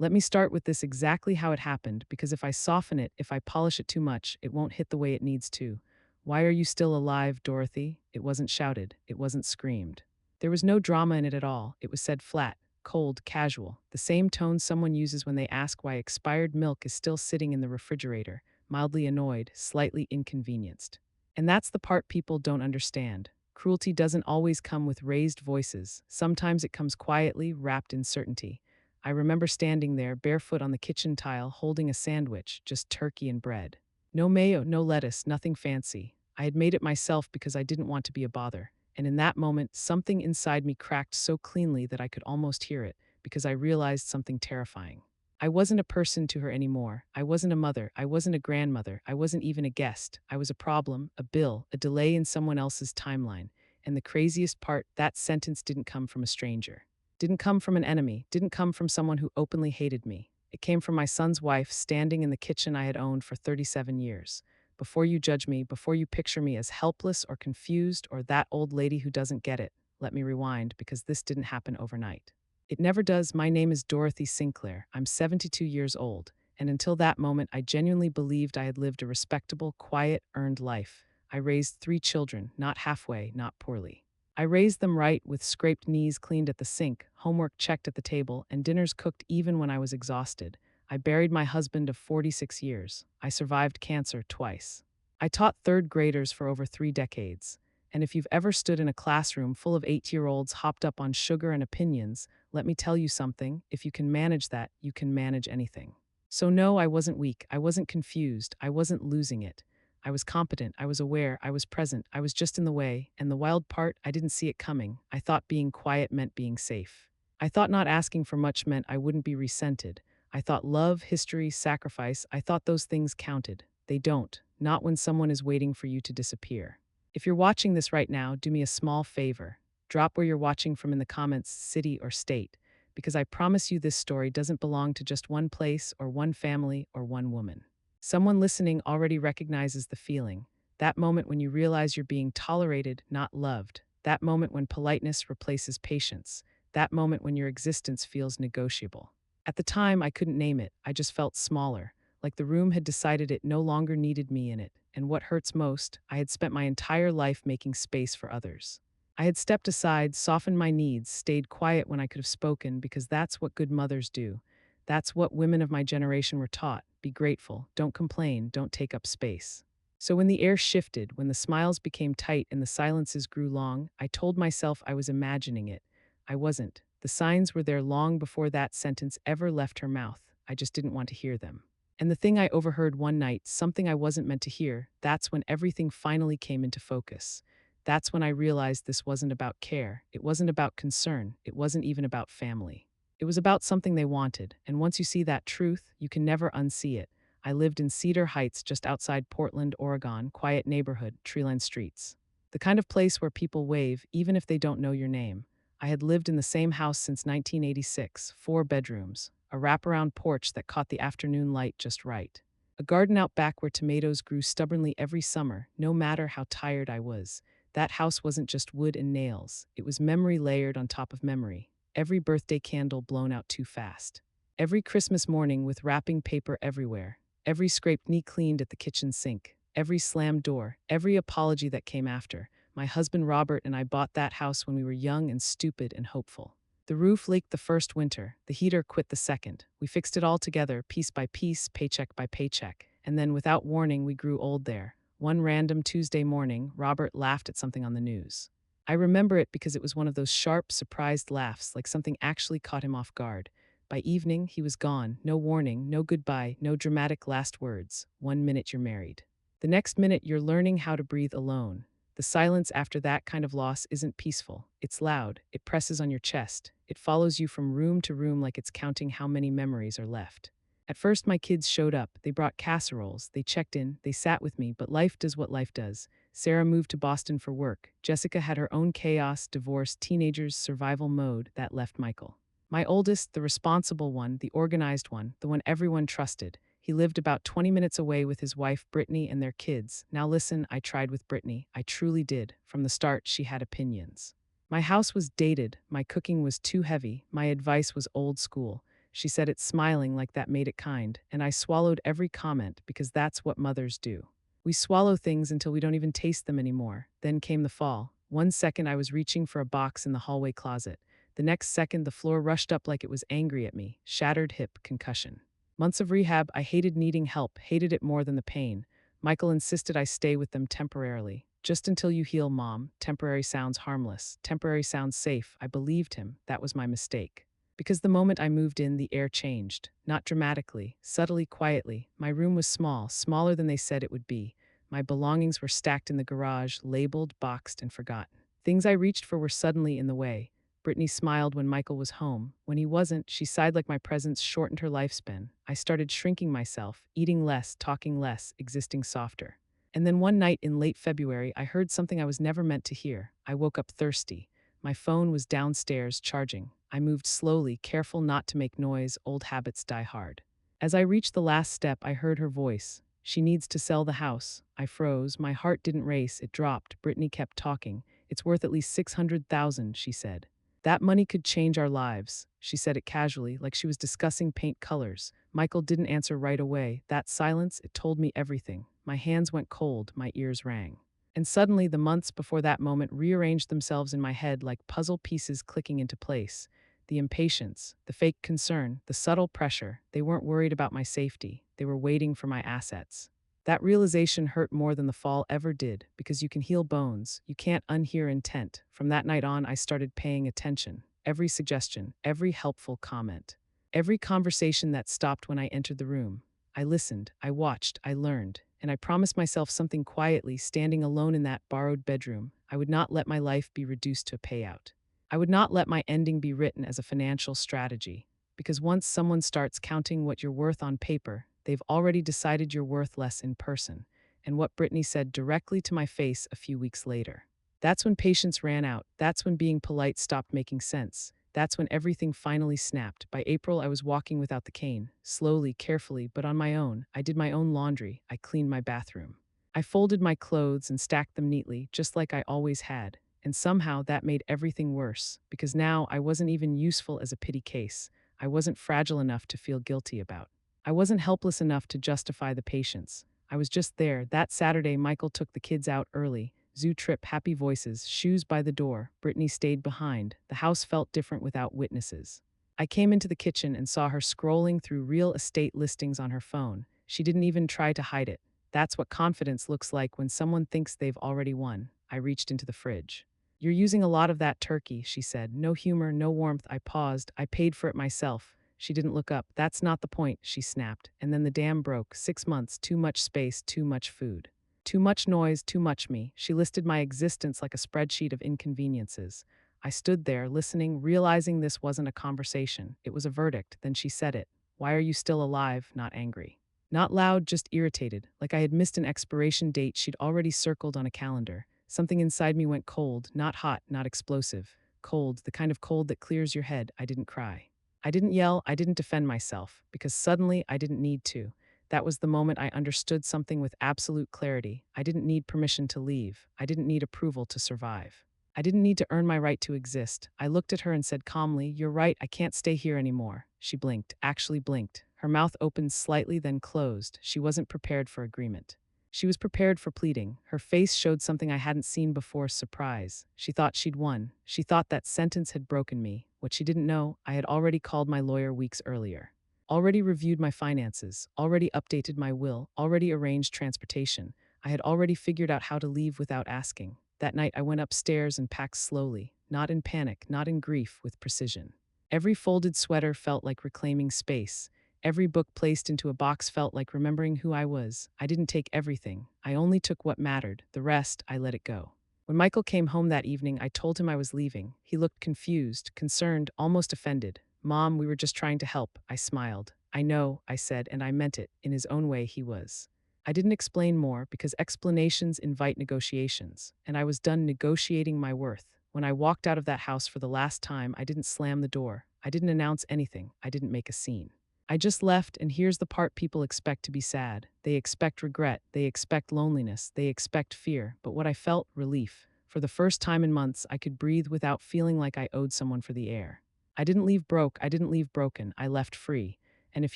Let me start with this exactly how it happened, because if I soften it, if I polish it too much, it won't hit the way it needs to. Why are you still alive, Dorothy? It wasn't shouted. It wasn't screamed. There was no drama in it at all. It was said flat, cold, casual, the same tone someone uses when they ask why expired milk is still sitting in the refrigerator, mildly annoyed, slightly inconvenienced. And that's the part people don't understand. Cruelty doesn't always come with raised voices. Sometimes it comes quietly, wrapped in certainty. I remember standing there, barefoot on the kitchen tile, holding a sandwich, just turkey and bread. No mayo, no lettuce, nothing fancy. I had made it myself because I didn't want to be a bother. And in that moment, something inside me cracked so cleanly that I could almost hear it, because I realized something terrifying. I wasn't a person to her anymore. I wasn't a mother. I wasn't a grandmother. I wasn't even a guest. I was a problem, a bill, a delay in someone else's timeline. And the craziest part, that sentence didn't come from a stranger. Didn't come from an enemy. Didn't come from someone who openly hated me. It came from my son's wife standing in the kitchen I had owned for 37 years. Before you judge me, before you picture me as helpless or confused or that old lady who doesn't get it, let me rewind, because this didn't happen overnight. It never does. My name is Dorothy Sinclair. I'm 72 years old, and until that moment, I genuinely believed I had lived a respectable, quiet, earned life. I raised 3 children, not halfway, not poorly. I raised them right, with scraped knees cleaned at the sink, homework checked at the table, and dinners cooked even when I was exhausted. I buried my husband of 46 years. I survived cancer twice. I taught third graders for over 3 decades. And if you've ever stood in a classroom full of 8-year-olds hopped up on sugar and opinions, let me tell you something: if you can manage that, you can manage anything. So no, I wasn't weak, I wasn't confused, I wasn't losing it. I was competent, I was aware, I was present, I was just in the way, and the wild part, I didn't see it coming. I thought being quiet meant being safe. I thought not asking for much meant I wouldn't be resented. I thought love, history, sacrifice, I thought those things counted. They don't, not when someone is waiting for you to disappear. If you're watching this right now, do me a small favor. Drop where you're watching from in the comments, city or state, because I promise you this story doesn't belong to just one place or one family or one woman. Someone listening already recognizes the feeling. That moment when you realize you're being tolerated, not loved. That moment when politeness replaces patience. That moment when your existence feels negotiable. At the time, I couldn't name it. I just felt smaller, like the room had decided it no longer needed me in it. And what hurts most, I had spent my entire life making space for others. I had stepped aside, softened my needs, stayed quiet when I could have spoken, because that's what good mothers do. That's what women of my generation were taught. Be grateful, don't complain, don't take up space. So when the air shifted, when the smiles became tight and the silences grew long, I told myself I was imagining it. I wasn't. The signs were there long before that sentence ever left her mouth. I just didn't want to hear them. And the thing I overheard one night, something I wasn't meant to hear, that's when everything finally came into focus. That's when I realized this wasn't about care, it wasn't about concern, it wasn't even about family. It was about something they wanted, and once you see that truth, you can never unsee it. I lived in Cedar Heights, just outside Portland, Oregon, quiet neighborhood, tree-lined streets. The kind of place where people wave, even if they don't know your name. I had lived in the same house since 1986, 4 bedrooms, a wraparound porch that caught the afternoon light just right. A garden out back where tomatoes grew stubbornly every summer, no matter how tired I was. That house wasn't just wood and nails, it was memory layered on top of memory. Every birthday candle blown out too fast. Every Christmas morning with wrapping paper everywhere. Every scraped knee cleaned at the kitchen sink. Every slammed door. Every apology that came after. My husband Robert and I bought that house when we were young and stupid and hopeful. The roof leaked the first winter. The heater quit the second. We fixed it all together, piece by piece, paycheck by paycheck. And then, without warning, we grew old there. One random Tuesday morning, Robert laughed at something on the news. I remember it because it was one of those sharp, surprised laughs, like something actually caught him off guard. By evening, he was gone. No warning, no goodbye, no dramatic last words. 1 minute you're married. The next minute you're learning how to breathe alone. The silence after that kind of loss isn't peaceful. It's loud. It presses on your chest. It follows you from room to room like it's counting how many memories are left. At first, my kids showed up. They brought casseroles. They checked in. They sat with me. But life does what life does. Sarah moved to Boston for work. Jessica had her own chaos, divorce, teenagers, survival mode. That left Michael. My oldest, the responsible one, the organized one, the one everyone trusted. He lived about 20 minutes away with his wife, Brittany, and their kids. Now listen, I tried with Brittany. I truly did. From the start, she had opinions. My house was dated. My cooking was too heavy. My advice was old school. She said it smiling like that made it kind, and I swallowed every comment because that's what mothers do. We swallow things until we don't even taste them anymore. Then came the fall. One second I was reaching for a box in the hallway closet. The next second the floor rushed up like it was angry at me. Shattered hip, concussion. Months of rehab, I hated needing help, hated it more than the pain. Michael insisted I stay with them temporarily. Just until you heal, Mom. Temporary sounds harmless. Temporary sounds safe. I believed him. That was my mistake. Because the moment I moved in, the air changed. Not dramatically, subtly, quietly. My room was small, smaller than they said it would be. My belongings were stacked in the garage, labeled, boxed, and forgotten. Things I reached for were suddenly in the way. Brittany smiled when Michael was home. When he wasn't, she sighed like my presence shortened her lifespan. I started shrinking myself, eating less, talking less, existing softer. And then one night in late February, I heard something I was never meant to hear. I woke up thirsty. My phone was downstairs charging. I moved slowly, careful not to make noise. Old habits die hard. As I reached the last step, I heard her voice. She needs to sell the house. I froze. My heart didn't race. It dropped. Brittany kept talking. It's worth at least 600,000, she said. That money could change our lives. She said it casually, like she was discussing paint colors. Michael didn't answer right away. That silence, it told me everything. My hands went cold. My ears rang. And suddenly, the months before that moment rearranged themselves in my head like puzzle pieces clicking into place. The impatience, the fake concern, the subtle pressure, they weren't worried about my safety. They were waiting for my assets. That realization hurt more than the fall ever did, because you can heal bones, you can't unhear intent. From that night on, I started paying attention. Every suggestion, every helpful comment, every conversation that stopped when I entered the room. I listened, I watched, I learned, and I promised myself something quietly, standing alone in that borrowed bedroom. I would not let my life be reduced to a payout. I would not let my ending be written as a financial strategy, because once someone starts counting what you're worth on paper, they've already decided you're worth less in person, and what Brittany said directly to my face a few weeks later. That's when patience ran out. That's when being polite stopped making sense. That's when everything finally snapped. By April, I was walking without the cane, slowly, carefully, but on my own. I did my own laundry. I cleaned my bathroom. I folded my clothes and stacked them neatly, just like I always had. And somehow that made everything worse, because now I wasn't even useful as a pity case. I wasn't fragile enough to feel guilty about. I wasn't helpless enough to justify the patience. I was just there. That Saturday, Michael took the kids out early. Zoo trip, happy voices, shoes by the door. Brittany stayed behind. The house felt different without witnesses. I came into the kitchen and saw her scrolling through real estate listings on her phone. She didn't even try to hide it. That's what confidence looks like when someone thinks they've already won. I reached into the fridge. "You're using a lot of that turkey," she said. No humor, no warmth. I paused. I paid for it myself. She didn't look up. "That's not the point," she snapped. And then the dam broke. 6 months, too much space, too much food. Too much noise, too much me. She listed my existence like a spreadsheet of inconveniences. I stood there, listening, realizing this wasn't a conversation. It was a verdict. Then she said it. "Why are you still alive?" Not angry. Not loud, just irritated, like I had missed an expiration date she'd already circled on a calendar. Something inside me went cold, not hot, not explosive. Cold, the kind of cold that clears your head. I didn't cry. I didn't yell, I didn't defend myself, because suddenly I didn't need to. That was the moment I understood something with absolute clarity. I didn't need permission to leave. I didn't need approval to survive. I didn't need to earn my right to exist. I looked at her and said calmly, "You're right, I can't stay here anymore." She blinked, actually blinked. Her mouth opened slightly, then closed. She wasn't prepared for agreement. She was prepared for pleading. Her face showed something I hadn't seen before, surprise. She thought she'd won. She thought that sentence had broken me. What she didn't know, I had already called my lawyer weeks earlier. Already reviewed my finances, already updated my will, already arranged transportation. I had already figured out how to leave without asking. That night I went upstairs and packed slowly, not in panic, not in grief, with precision. Every folded sweater felt like reclaiming space. Every book placed into a box felt like remembering who I was. I didn't take everything. I only took what mattered. The rest, I let it go. When Michael came home that evening, I told him I was leaving. He looked confused, concerned, almost offended. "Mom, we were just trying to help." I smiled. "I know," I said, and I meant it. In his own way, he was. I didn't explain more because explanations invite negotiations, and I was done negotiating my worth. When I walked out of that house for the last time, I didn't slam the door. I didn't announce anything. I didn't make a scene. I just left, and here's the part people expect to be sad. They expect regret, they expect loneliness, they expect fear. But what I felt, relief. For the first time in months, I could breathe without feeling like I owed someone for the air. I didn't leave broke, I didn't leave broken, I left free. And if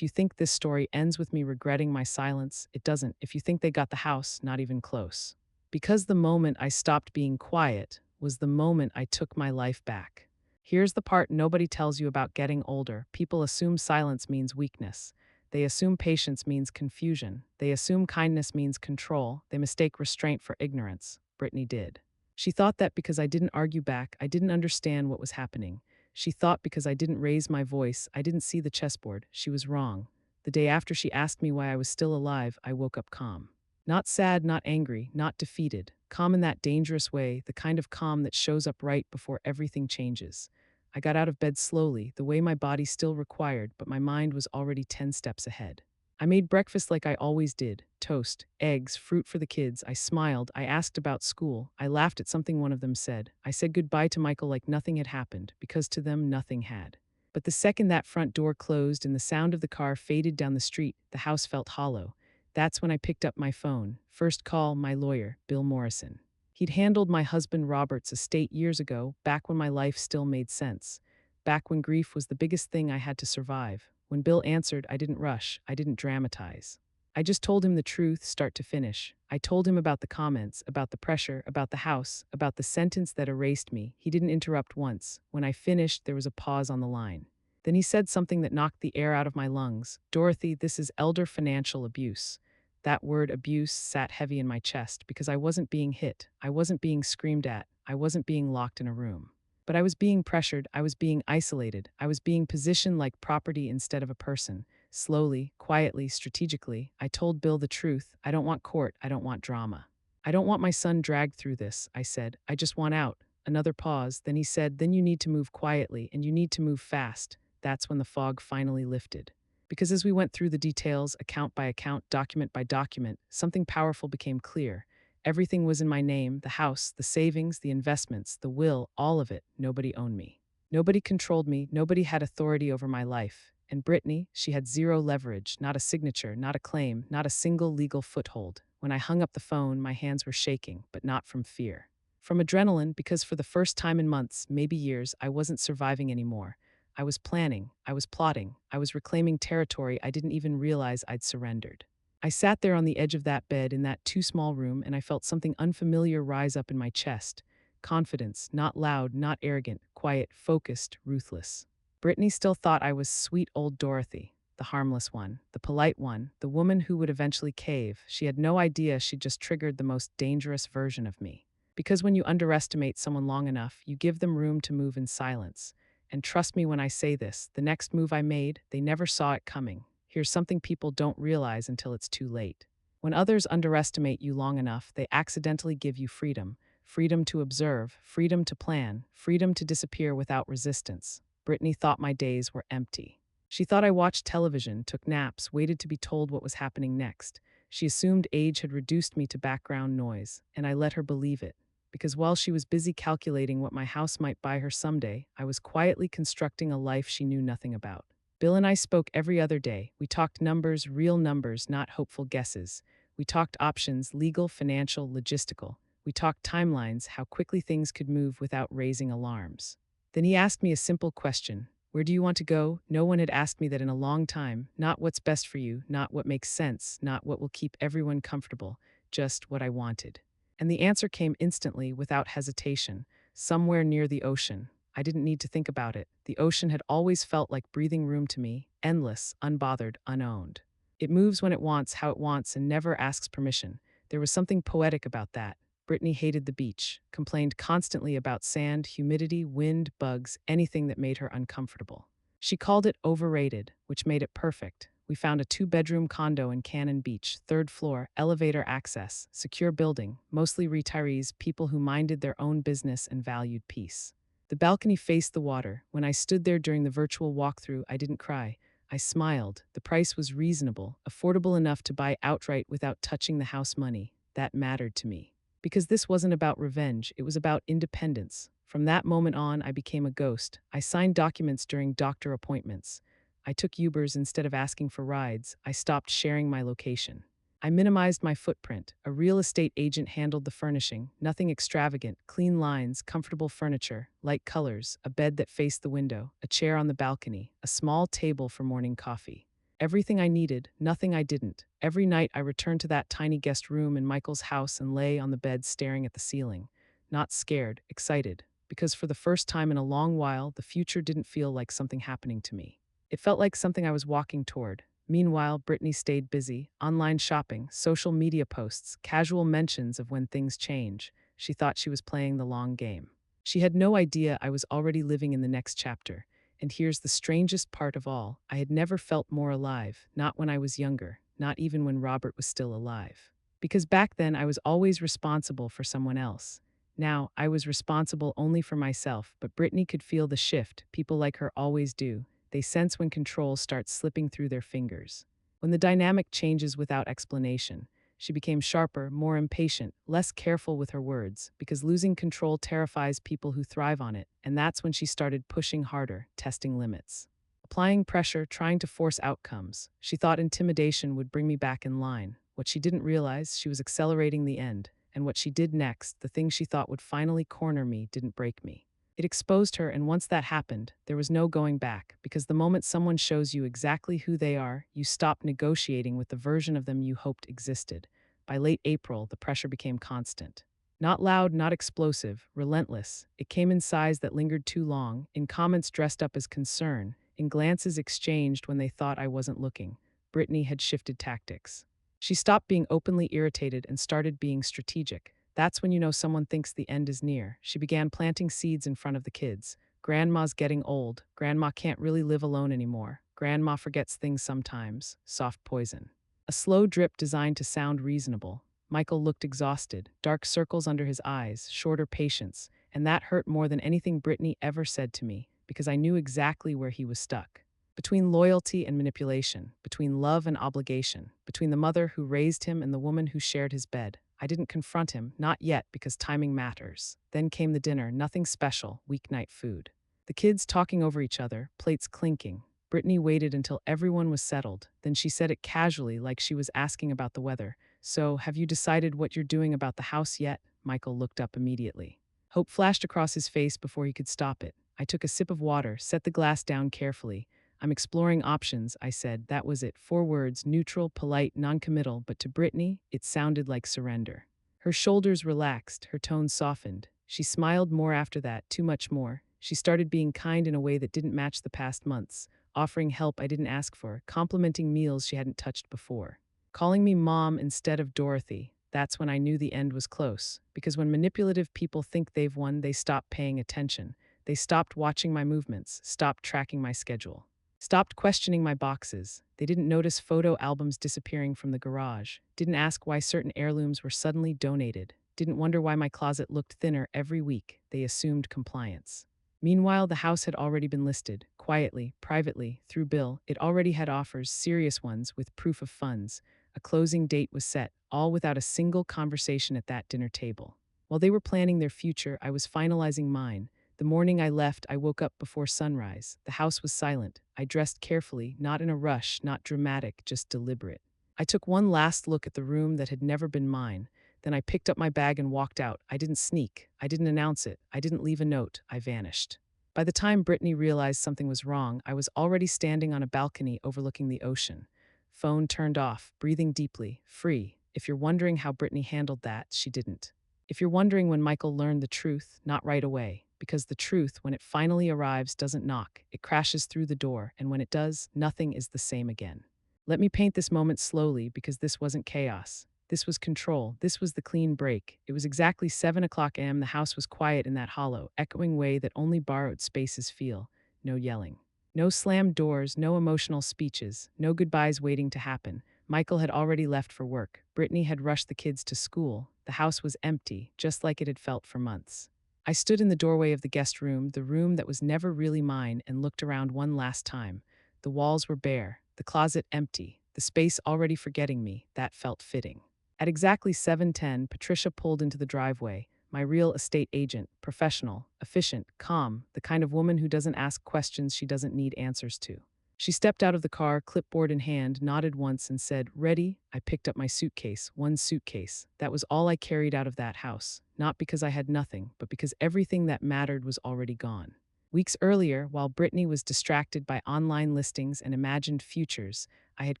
you think this story ends with me regretting my silence, it doesn't. If you think they got the house, not even close. Because the moment I stopped being quiet was the moment I took my life back. Here's the part nobody tells you about getting older. People assume silence means weakness. They assume patience means confusion. They assume kindness means control. They mistake restraint for ignorance. Brittany did. She thought that because I didn't argue back, I didn't understand what was happening. She thought because I didn't raise my voice, I didn't see the chessboard. She was wrong. The day after she asked me why I was still alive, I woke up calm. Not sad, not angry, not defeated. Calm in that dangerous way, the kind of calm that shows up right before everything changes. I got out of bed slowly, the way my body still required, but my mind was already 10 steps ahead. I made breakfast like I always did: toast, eggs, fruit for the kids. I smiled. I asked about school. I laughed at something one of them said. I said goodbye to Michael like nothing had happened, because to them nothing had. But the second that front door closed and the sound of the car faded down the street, the house felt hollow. That's when I picked up my phone. First call, my lawyer, Bill Morrison. He'd handled my husband Robert's estate years ago, back when my life still made sense. Back when grief was the biggest thing I had to survive. When Bill answered, I didn't rush, I didn't dramatize. I just told him the truth, start to finish. I told him about the comments, about the pressure, about the house, about the sentence that erased me. He didn't interrupt once. When I finished, there was a pause on the line. Then he said something that knocked the air out of my lungs. Dorothy, this is elder financial abuse. That word abuse sat heavy in my chest because I wasn't being hit, I wasn't being screamed at, I wasn't being locked in a room. But I was being pressured, I was being isolated, I was being positioned like property instead of a person. Slowly, quietly, strategically, I told Bill the truth. I don't want court, I don't want drama. I don't want my son dragged through this, I said. I just want out. Another pause, then he said, then you need to move quietly and you need to move fast. That's when the fog finally lifted. Because as we went through the details, account by account, document by document, something powerful became clear. Everything was in my name: the house, the savings, the investments, the will, all of it. Nobody owned me. Nobody controlled me. Nobody had authority over my life. And Brittany, she had zero leverage, not a signature, not a claim, not a single legal foothold. When I hung up the phone, my hands were shaking, but not from fear. From adrenaline, because for the first time in months, maybe years, I wasn't surviving anymore. I was planning, I was plotting, I was reclaiming territory I didn't even realize I'd surrendered. I sat there on the edge of that bed in that too small room, and I felt something unfamiliar rise up in my chest. Confidence, not loud, not arrogant, quiet, focused, ruthless. Brittany still thought I was sweet old Dorothy, the harmless one, the polite one, the woman who would eventually cave. She had no idea she'd just triggered the most dangerous version of me. Because when you underestimate someone long enough, you give them room to move in silence. And trust me when I say this, the next move I made, they never saw it coming. Here's something people don't realize until it's too late. When others underestimate you long enough, they accidentally give you freedom. Freedom to observe, freedom to plan, freedom to disappear without resistance. Brittany thought my days were empty. She thought I watched television, took naps, waited to be told what was happening next. She assumed age had reduced me to background noise, and I let her believe it. Because while she was busy calculating what my house might buy her someday, I was quietly constructing a life she knew nothing about. Bill and I spoke every other day. We talked numbers, real numbers, not hopeful guesses. We talked options, legal, financial, logistical. We talked timelines, how quickly things could move without raising alarms. Then he asked me a simple question: where do you want to go? No one had asked me that in a long time. Not what's best for you, not what makes sense, not what will keep everyone comfortable, just what I wanted. And the answer came instantly, without hesitation: somewhere near the ocean. I didn't need to think about it. The ocean had always felt like breathing room to me, endless, unbothered, unowned. It moves when it wants, how it wants, and never asks permission. There was something poetic about that. Brittany hated the beach, complained constantly about sand, humidity, wind, bugs, anything that made her uncomfortable. She called it overrated, which made it perfect. We found a 2-bedroom condo in Cannon Beach, 3rd floor, elevator access, secure building, mostly retirees, people who minded their own business and valued peace. The balcony faced the water. When I stood there during the virtual walkthrough, I didn't cry. I smiled. The price was reasonable, affordable enough to buy outright without touching the house money. That mattered to me. Because this wasn't about revenge, it was about independence. From that moment on, I became a ghost. I signed documents during doctor appointments. I took Ubers instead of asking for rides. I stopped sharing my location. I minimized my footprint. A real estate agent handled the furnishing, nothing extravagant, clean lines, comfortable furniture, light colors, a bed that faced the window, a chair on the balcony, a small table for morning coffee. Everything I needed, nothing I didn't. Every night I returned to that tiny guest room in Michael's house and lay on the bed staring at the ceiling. Not scared, excited, because for the first time in a long while, the future didn't feel like something happening to me. It felt like something I was walking toward. Meanwhile, Brittany stayed busy. Online shopping, social media posts, casual mentions of when things change. She thought she was playing the long game. She had no idea I was already living in the next chapter. And here's the strangest part of all. I had never felt more alive, not when I was younger, not even when Robert was still alive. Because back then I was always responsible for someone else. Now, I was responsible only for myself, but Brittany could feel the shift, people like her always do. They sense when control starts slipping through their fingers. When the dynamic changes without explanation, she became sharper, more impatient, less careful with her words, because losing control terrifies people who thrive on it, and that's when she started pushing harder, testing limits. Applying pressure, trying to force outcomes. She thought intimidation would bring me back in line. What she didn't realize, she was accelerating the end, and what she did next, the thing she thought would finally corner me, didn't break me. It exposed her, and once that happened, there was no going back, because the moment someone shows you exactly who they are, you stop negotiating with the version of them you hoped existed. By late April, the pressure became constant. Not loud, not explosive, relentless. It came in sighs that lingered too long, in comments dressed up as concern, in glances exchanged when they thought I wasn't looking. Brittany had shifted tactics. She stopped being openly irritated and started being strategic. That's when you know someone thinks the end is near. She began planting seeds in front of the kids. Grandma's getting old. Grandma can't really live alone anymore. Grandma forgets things sometimes. Soft poison. A slow drip designed to sound reasonable. Michael looked exhausted, dark circles under his eyes, shorter patience, and that hurt more than anything Brittany ever said to me, because I knew exactly where he was stuck. Between loyalty and manipulation, between love and obligation, between the mother who raised him and the woman who shared his bed. I didn't confront him, not yet, because timing matters. Then came the dinner, nothing special, weeknight food. The kids talking over each other, plates clinking. Brittany waited until everyone was settled. Then she said it casually, like she was asking about the weather. "So, have you decided what you're doing about the house yet?" Michael looked up immediately. Hope flashed across his face before he could stop it. I took a sip of water, set the glass down carefully. "I'm exploring options," I said. That was it. 4 words, neutral, polite, noncommittal, but to Brittany, it sounded like surrender. Her shoulders relaxed, her tone softened. She smiled more after that, too much more. She started being kind in a way that didn't match the past months, offering help I didn't ask for, complimenting meals she hadn't touched before. Calling me Mom instead of Dorothy. That's when I knew the end was close, because when manipulative people think they've won, they stop paying attention. They stopped watching my movements, stopped tracking my schedule. Stopped questioning my boxes. They didn't notice photo albums disappearing from the garage. Didn't ask why certain heirlooms were suddenly donated. Didn't wonder why my closet looked thinner every week. They assumed compliance. Meanwhile, the house had already been listed, quietly, privately, through Bill. It already had offers, serious ones, with proof of funds. A closing date was set, all without a single conversation at that dinner table. While they were planning their future, I was finalizing mine. The morning I left, I woke up before sunrise. The house was silent. I dressed carefully, not in a rush, not dramatic, just deliberate. I took one last look at the room that had never been mine. Then I picked up my bag and walked out. I didn't sneak. I didn't announce it. I didn't leave a note. I vanished. By the time Brittany realized something was wrong, I was already standing on a balcony overlooking the ocean. Phone turned off, breathing deeply, free. If you're wondering how Brittany handled that, she didn't. If you're wondering when Michael learned the truth, not right away. Because the truth, when it finally arrives, doesn't knock. It crashes through the door, and when it does, nothing is the same again. Let me paint this moment slowly, because this wasn't chaos. This was control. This was the clean break. It was exactly 7 o'clock a.m. The house was quiet in that hollow, echoing way that only borrowed spaces feel. No yelling. No slammed doors, no emotional speeches, no goodbyes waiting to happen. Michael had already left for work. Brittany had rushed the kids to school. The house was empty, just like it had felt for months. I stood in the doorway of the guest room, the room that was never really mine, and looked around one last time. The walls were bare, the closet empty, the space already forgetting me. That felt fitting. At exactly 7:10, Patricia pulled into the driveway. My real estate agent, professional, efficient, calm, the kind of woman who doesn't ask questions she doesn't need answers to. She stepped out of the car, clipboard in hand, nodded once, and said, "Ready?" I picked up my suitcase, one suitcase. That was all I carried out of that house, not because I had nothing, but because everything that mattered was already gone. Weeks earlier, while Brittany was distracted by online listings and imagined futures, I had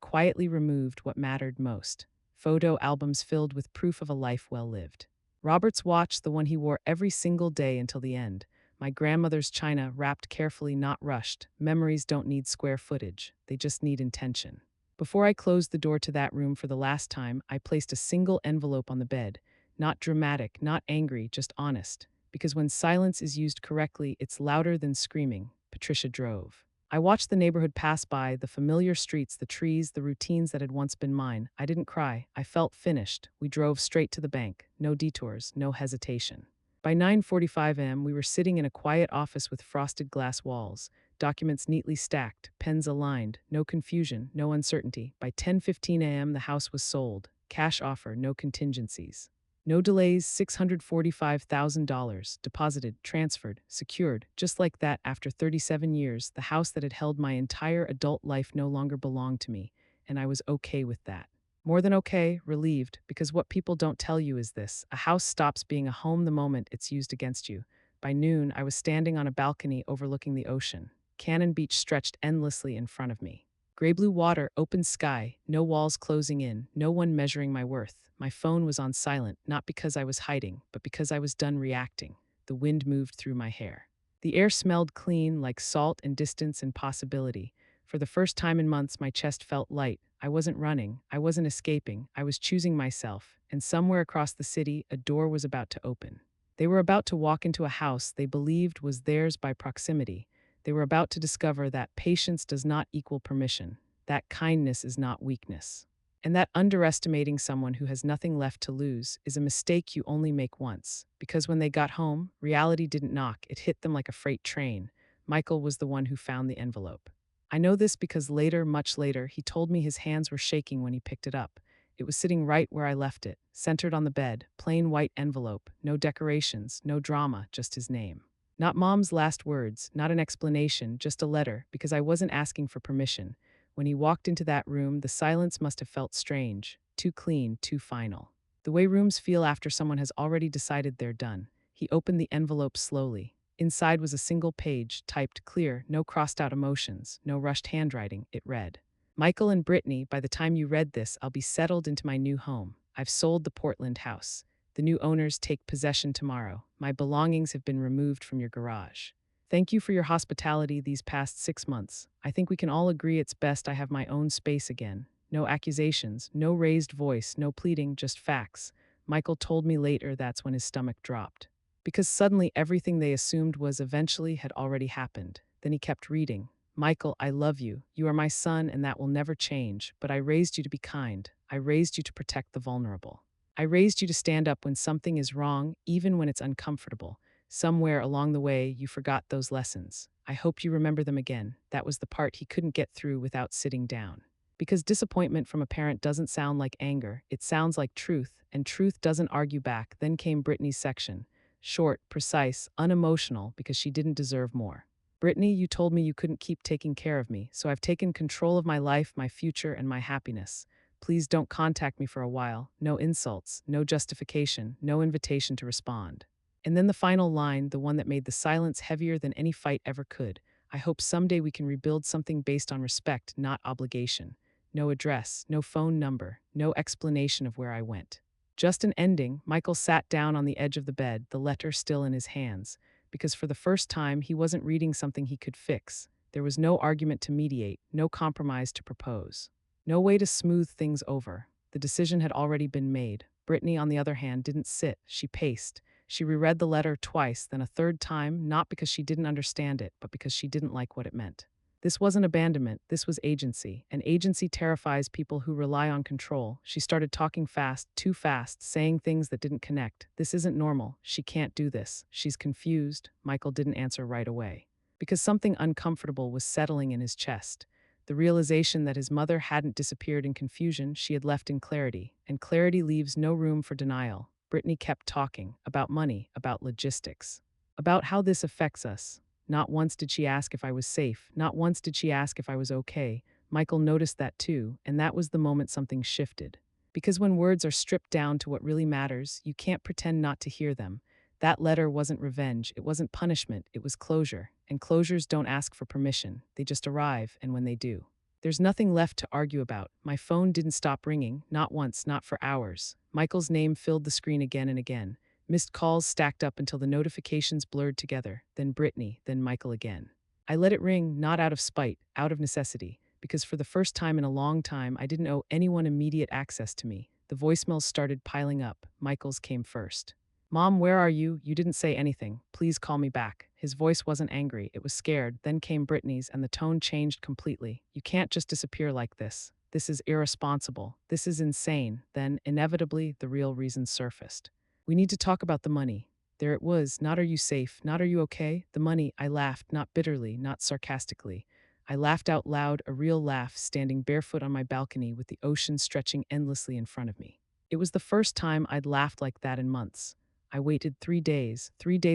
quietly removed what mattered most: photo albums filled with proof of a life well lived. Robert's watch, the one he wore every single day until the end. My grandmother's china, wrapped carefully, not rushed. Memories don't need square footage, they just need intention. Before I closed the door to that room for the last time, I placed a single envelope on the bed. Not dramatic, not angry, just honest. Because when silence is used correctly, it's louder than screaming. Patricia drove. I watched the neighborhood pass by, the familiar streets, the trees, the routines that had once been mine. I didn't cry. I felt finished. We drove straight to the bank. No detours, no hesitation. By 9:45 a.m., we were sitting in a quiet office with frosted glass walls, documents neatly stacked, pens aligned, no confusion, no uncertainty. By 10:15 a.m., the house was sold. Cash offer, no contingencies. No delays, $645,000, deposited, transferred, secured. Just like that, after 37 years, the house that had held my entire adult life no longer belonged to me, and I was okay with that. More than okay, relieved, because what people don't tell you is this: a house stops being a home the moment it's used against you. By noon, I was standing on a balcony overlooking the ocean. Cannon Beach stretched endlessly in front of me. Gray blue water, open sky, no walls closing in, no one measuring my worth. My phone was on silent, not because I was hiding, but because I was done reacting. The wind moved through my hair. The air smelled clean, like salt and distance and possibility. For the first time in months, my chest felt light. I wasn't running, I wasn't escaping, I was choosing myself, and somewhere across the city, a door was about to open. They were about to walk into a house they believed was theirs by proximity. They were about to discover that patience does not equal permission, that kindness is not weakness, and that underestimating someone who has nothing left to lose is a mistake you only make once. Because when they got home, reality didn't knock, it hit them like a freight train. Michael was the one who found the envelope. I know this because later, much later, he told me his hands were shaking when he picked it up. It was sitting right where I left it, centered on the bed, plain white envelope, no decorations, no drama, just his name. Not Mom's last words, not an explanation, just a letter, because I wasn't asking for permission. When he walked into that room, the silence must have felt strange, too clean, too final. The way rooms feel after someone has already decided they're done. He opened the envelope slowly. Inside was a single page, typed clear, no crossed out emotions, no rushed handwriting. It read, "Michael and Brittany, by the time you read this, I'll be settled into my new home. I've sold the Portland house. The new owners take possession tomorrow. My belongings have been removed from your garage. Thank you for your hospitality these past 6 months. I think we can all agree it's best I have my own space again. No accusations, no raised voice, no pleading, just facts." Michael told me later that's when his stomach dropped. Because suddenly everything they assumed was eventually had already happened. Then he kept reading. "Michael, I love you. You are my son, and that will never change. But I raised you to be kind. I raised you to protect the vulnerable. I raised you to stand up when something is wrong, even when it's uncomfortable. Somewhere along the way, you forgot those lessons. I hope you remember them again." That was the part he couldn't get through without sitting down. Because disappointment from a parent doesn't sound like anger, it sounds like truth, and truth doesn't argue back. Then came Brittany's section. Short, precise, unemotional, because she didn't deserve more. "Brittany, you told me you couldn't keep taking care of me, so I've taken control of my life, my future, and my happiness. Please don't contact me for a while. No insults, no justification, no invitation to respond." And then the final line, the one that made the silence heavier than any fight ever could. "I hope someday we can rebuild something based on respect, not obligation. No address, no phone number, no explanation of where I went. Just an ending." Michael sat down on the edge of the bed, the letter still in his hands. Because for the first time, he wasn't reading something he could fix. There was no argument to mediate, no compromise to propose. No way to smooth things over. The decision had already been made. Brittany, on the other hand, didn't sit. She paced. She reread the letter twice, then a third time, not because she didn't understand it, but because she didn't like what it meant. This wasn't abandonment, this was agency, and agency terrifies people who rely on control. She started talking fast, too fast, saying things that didn't connect. "This isn't normal. She can't do this. She's confused." Michael didn't answer right away. Because something uncomfortable was settling in his chest. The realization that his mother hadn't disappeared in confusion, she had left in clarity, and clarity leaves no room for denial. Brittany kept talking, about money, about logistics, about how this affects us. Not once did she ask if I was safe. Not once did she ask if I was okay. Michael noticed that too, and that was the moment something shifted. Because when words are stripped down to what really matters, you can't pretend not to hear them. That letter wasn't revenge, it wasn't punishment, it was closure. And closures don't ask for permission, they just arrive, and when they do, there's nothing left to argue about. My phone didn't stop ringing, not once, not for hours. Michael's name filled the screen again and again. Missed calls stacked up until the notifications blurred together, then Brittany, then Michael again. I let it ring, not out of spite, out of necessity, because for the first time in a long time, I didn't owe anyone immediate access to me. The voicemails started piling up. Michael's came first. Mom, where are you? You didn't say anything. Please call me back. His voice wasn't angry, it was scared. Then came Brittany's, and the tone changed completely. You can't just disappear like this. This is irresponsible. This is insane. Then, inevitably, the real reason surfaced. We need to talk about the money. There it was. Not are you safe, not are you okay? The money. I laughed, not bitterly, not sarcastically. I laughed out loud, a real laugh, standing barefoot on my balcony with the ocean stretching endlessly in front of me. It was the first time I'd laughed like that in months. I waited 3 days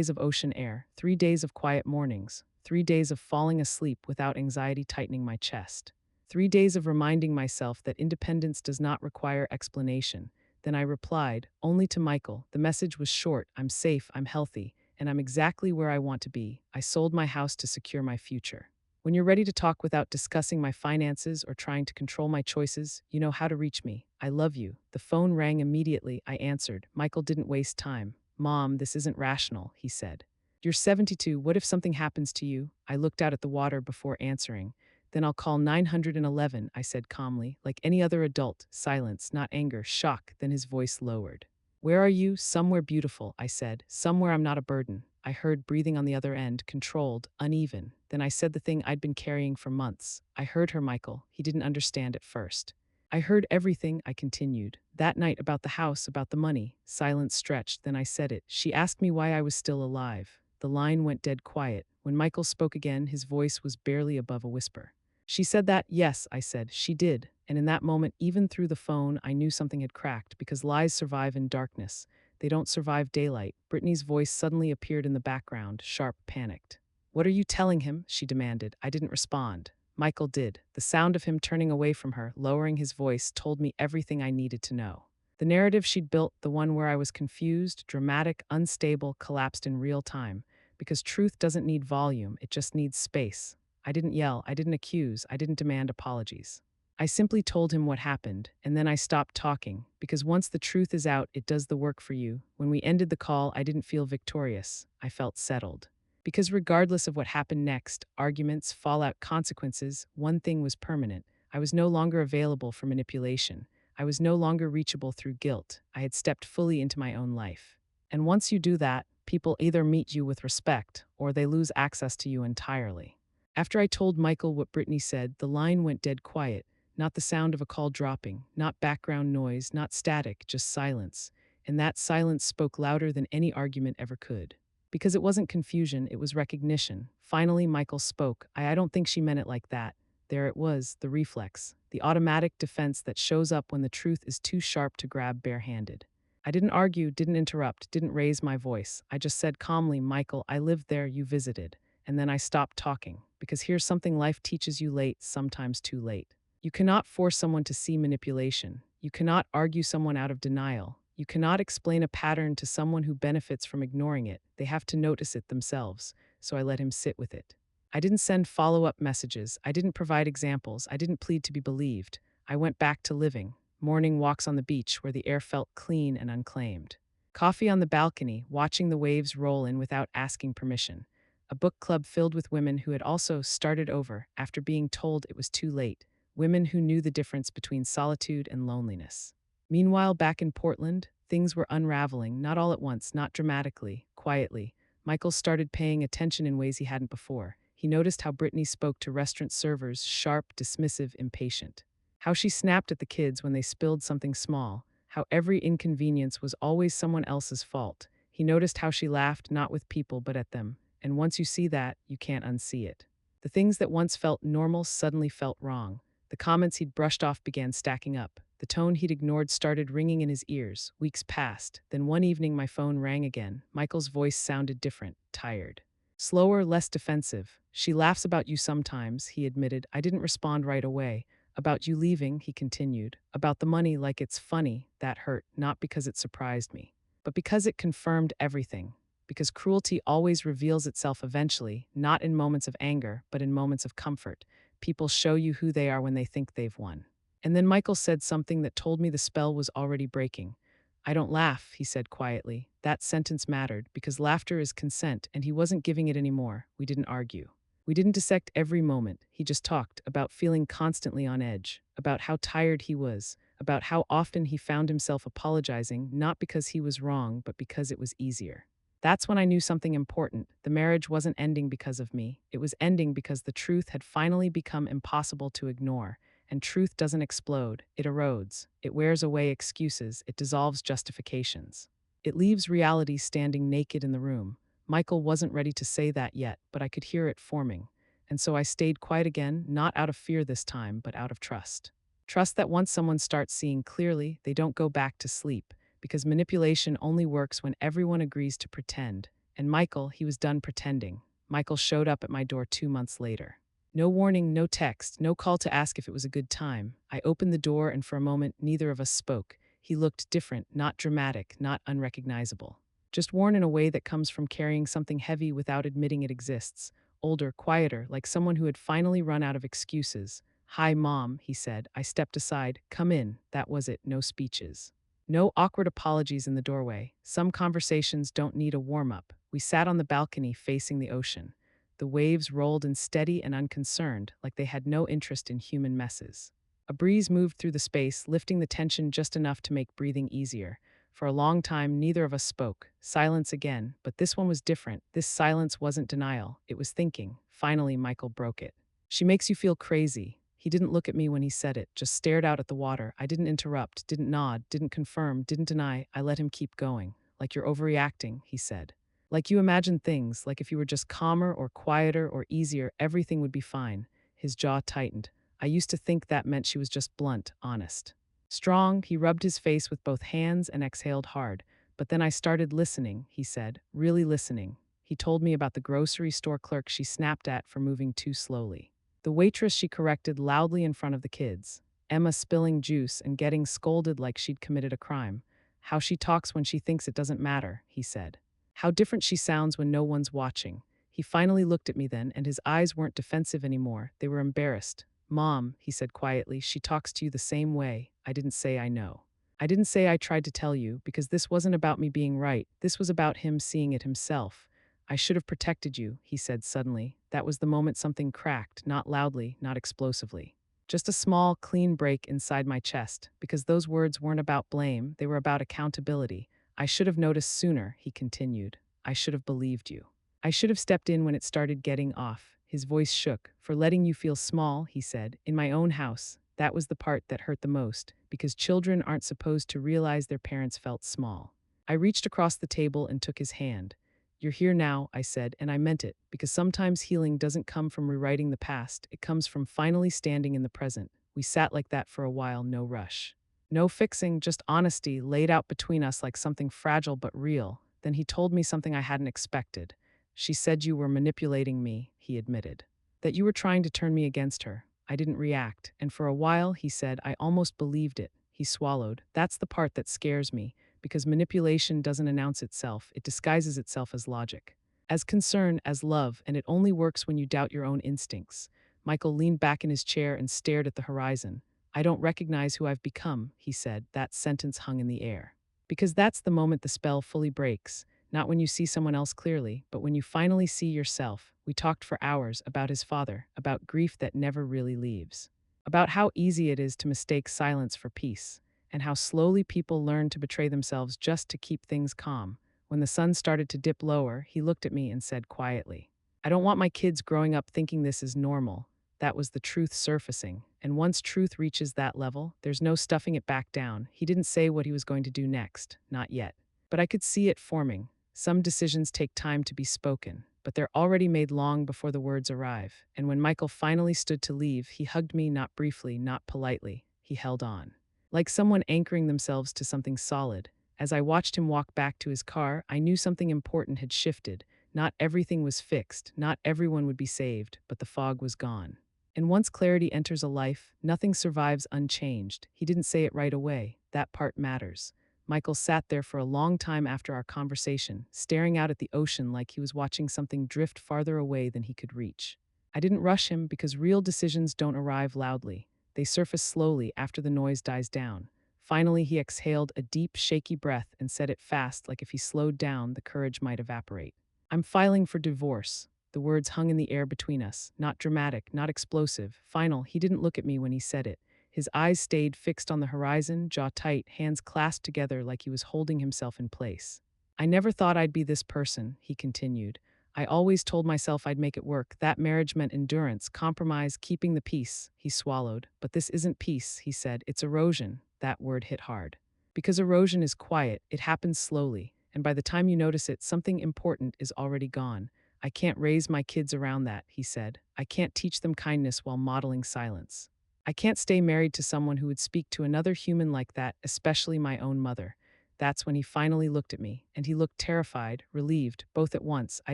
of ocean air, 3 days of quiet mornings, 3 days of falling asleep without anxiety tightening my chest, 3 days of reminding myself that independence does not require explanation. Then I replied, only to Michael. The message was short: I'm safe, I'm healthy, and I'm exactly where I want to be. I sold my house to secure my future. When you're ready to talk without discussing my finances or trying to control my choices, you know how to reach me. I love you. The phone rang immediately. I answered. Michael didn't waste time. Mom, this isn't rational, he said. You're 72. What if something happens to you? I looked out at the water before answering. Then I'll call 911, I said calmly, like any other adult. Silence, not anger, shock. Then his voice lowered. Where are you? Somewhere beautiful, I said. Somewhere I'm not a burden. I heard breathing on the other end, controlled, uneven. Then I said the thing I'd been carrying for months. I heard her, Michael. He didn't understand at first. I heard everything, I continued. That night, about the house, about the money. Silence stretched, then I said it. She asked me why I was still alive. The line went dead quiet. When Michael spoke again, his voice was barely above a whisper. She said that? Yes, I said. She did. And in that moment, even through the phone, I knew something had cracked, because lies survive in darkness. They don't survive daylight. Brittany's voice suddenly appeared in the background, sharp, panicked. What are you telling him? She demanded. I didn't respond. Michael did. The sound of him turning away from her, lowering his voice, told me everything I needed to know. The narrative she'd built, the one where I was confused, dramatic, unstable, collapsed in real time. Because truth doesn't need volume, it just needs space. I didn't yell, I didn't accuse, I didn't demand apologies. I simply told him what happened, and then I stopped talking, because once the truth is out, it does the work for you. When we ended the call, I didn't feel victorious. I felt settled. Because regardless of what happened next, arguments, fallout, consequences, one thing was permanent. I was no longer available for manipulation. I was no longer reachable through guilt. I had stepped fully into my own life. And once you do that, people either meet you with respect, or they lose access to you entirely. After I told Michael what Brittany said, the line went dead quiet. Not the sound of a call dropping, not background noise, not static, just silence. And that silence spoke louder than any argument ever could. Because it wasn't confusion, it was recognition. Finally, Michael spoke. I don't think she meant it like that. There it was, the reflex, the automatic defense that shows up when the truth is too sharp to grab barehanded. I didn't argue, didn't interrupt, didn't raise my voice. I just said calmly, Michael, I lived there, you visited. And then I stopped talking, because here's something life teaches you late, sometimes too late. You cannot force someone to see manipulation. You cannot argue someone out of denial. You cannot explain a pattern to someone who benefits from ignoring it. They have to notice it themselves. So I let him sit with it. I didn't send follow-up messages. I didn't provide examples. I didn't plead to be believed. I went back to living. Morning walks on the beach where the air felt clean and unclaimed. Coffee on the balcony, watching the waves roll in without asking permission. A book club filled with women who had also started over after being told it was too late. Women who knew the difference between solitude and loneliness. Meanwhile, back in Portland, things were unraveling, not all at once, not dramatically, quietly. Michael started paying attention in ways he hadn't before. He noticed how Brittany spoke to restaurant servers, sharp, dismissive, impatient. How she snapped at the kids when they spilled something small. How every inconvenience was always someone else's fault. He noticed how she laughed not with people but at them. And once you see that, you can't unsee it. The things that once felt normal suddenly felt wrong. The comments he'd brushed off began stacking up. The tone he'd ignored started ringing in his ears. Weeks passed. Then one evening my phone rang again. Michael's voice sounded different, tired. Slower, less defensive. She laughs about you sometimes, he admitted. I didn't respond right away. About you leaving, he continued. About the money, like it's funny. That hurt, not because it surprised me, but because it confirmed everything. Because cruelty always reveals itself eventually, not in moments of anger, but in moments of comfort. People show you who they are when they think they've won. And then Michael said something that told me the spell was already breaking. I don't laugh, he said quietly. That sentence mattered because laughter is consent, and he wasn't giving it anymore. We didn't argue. We didn't dissect every moment. He just talked about feeling constantly on edge, about how tired he was, about how often he found himself apologizing, not because he was wrong, but because it was easier. That's when I knew something important. The marriage wasn't ending because of me. It was ending because the truth had finally become impossible to ignore. And truth doesn't explode, it erodes. It wears away excuses, it dissolves justifications. It leaves reality standing naked in the room. Michael wasn't ready to say that yet, but I could hear it forming. And so I stayed quiet again, not out of fear this time, but out of trust. Trust that once someone starts seeing clearly, they don't go back to sleep, because manipulation only works when everyone agrees to pretend. And Michael, he was done pretending. Michael showed up at my door 2 months later. No warning, no text, no call to ask if it was a good time. I opened the door, and for a moment, neither of us spoke. He looked different, not dramatic, not unrecognizable. Just worn in a way that comes from carrying something heavy without admitting it exists. Older, quieter, like someone who had finally run out of excuses. Hi, Mom, he said. I stepped aside. Come in. That was it, no speeches. No awkward apologies in the doorway. Some conversations don't need a warm-up. We sat on the balcony facing the ocean. The waves rolled in steady and unconcerned, like they had no interest in human messes. A breeze moved through the space, lifting the tension just enough to make breathing easier. For a long time, neither of us spoke. Silence again, but this one was different. This silence wasn't denial, it was thinking. Finally, Michael broke it. She makes you feel crazy. He didn't look at me when he said it, just stared out at the water. I didn't interrupt, didn't nod, didn't confirm, didn't deny. I let him keep going. Like you're overreacting, he said. Like you imagine things, like if you were just calmer or quieter or easier, everything would be fine. His jaw tightened. I used to think that meant she was just blunt, honest. Strong, he rubbed his face with both hands and exhaled hard. But then I started listening, he said, really listening. He told me about the grocery store clerk she snapped at for moving too slowly. The waitress she corrected loudly in front of the kids. Emma spilling juice and getting scolded like she'd committed a crime. How she talks when she thinks it doesn't matter, he said. How different she sounds when no one's watching. He finally looked at me then, and his eyes weren't defensive anymore. They were embarrassed. Mom, he said quietly, she talks to you the same way. I didn't say I know. I didn't say I tried to tell you, because this wasn't about me being right. This was about him seeing it himself. I should have protected you, he said suddenly. That was the moment something cracked, not loudly, not explosively. Just a small, clean break inside my chest, because those words weren't about blame, they were about accountability. I should have noticed sooner, he continued. I should have believed you. I should have stepped in when it started getting off. His voice shook. For letting you feel small, he said, in my own house. That was the part that hurt the most, because children aren't supposed to realize their parents felt small. I reached across the table and took his hand. You're here now, I said, and I meant it, because sometimes healing doesn't come from rewriting the past, it comes from finally standing in the present. We sat like that for a while, no rush. No fixing, just honesty laid out between us like something fragile but real. Then he told me something I hadn't expected. She said you were manipulating me, he admitted. That you were trying to turn me against her. I didn't react, and for a while, he said, I almost believed it. He swallowed. That's the part that scares me, because manipulation doesn't announce itself, it disguises itself as logic. As concern, as love, and it only works when you doubt your own instincts. Michael leaned back in his chair and stared at the horizon. I don't recognize who I've become, he said. That sentence hung in the air. Because that's the moment the spell fully breaks. Not when you see someone else clearly, but when you finally see yourself. We talked for hours about his father, about grief that never really leaves, about how easy it is to mistake silence for peace, and how slowly people learn to betray themselves just to keep things calm. When the sun started to dip lower, he looked at me and said quietly, I don't want my kids growing up thinking this is normal. That was the truth surfacing, and once truth reaches that level, there's no stuffing it back down. He didn't say what he was going to do next, not yet. But I could see it forming. Some decisions take time to be spoken, but they're already made long before the words arrive. And when Michael finally stood to leave, he hugged me, not briefly, not politely. He held on. Like someone anchoring themselves to something solid. As I watched him walk back to his car, I knew something important had shifted. Not everything was fixed, not everyone would be saved, but the fog was gone. And once clarity enters a life, nothing survives unchanged. He didn't say it right away. That part matters. Michael sat there for a long time after our conversation, staring out at the ocean like he was watching something drift farther away than he could reach. I didn't rush him because real decisions don't arrive loudly. They surface slowly after the noise dies down. Finally, he exhaled a deep, shaky breath and said it fast, like if he slowed down, the courage might evaporate. I'm filing for divorce. The words hung in the air between us, not dramatic, not explosive. Final, he didn't look at me when he said it. His eyes stayed fixed on the horizon, jaw tight, hands clasped together like he was holding himself in place. I never thought I'd be this person, he continued. I always told myself I'd make it work. That marriage meant endurance, compromise, keeping the peace. He swallowed. But this isn't peace, he said. It's erosion. That word hit hard. Because erosion is quiet, it happens slowly. And by the time you notice it, something important is already gone. I can't raise my kids around that, he said. I can't teach them kindness while modeling silence. I can't stay married to someone who would speak to another human like that, especially my own mother. That's when he finally looked at me, and he looked terrified, relieved, both at once. I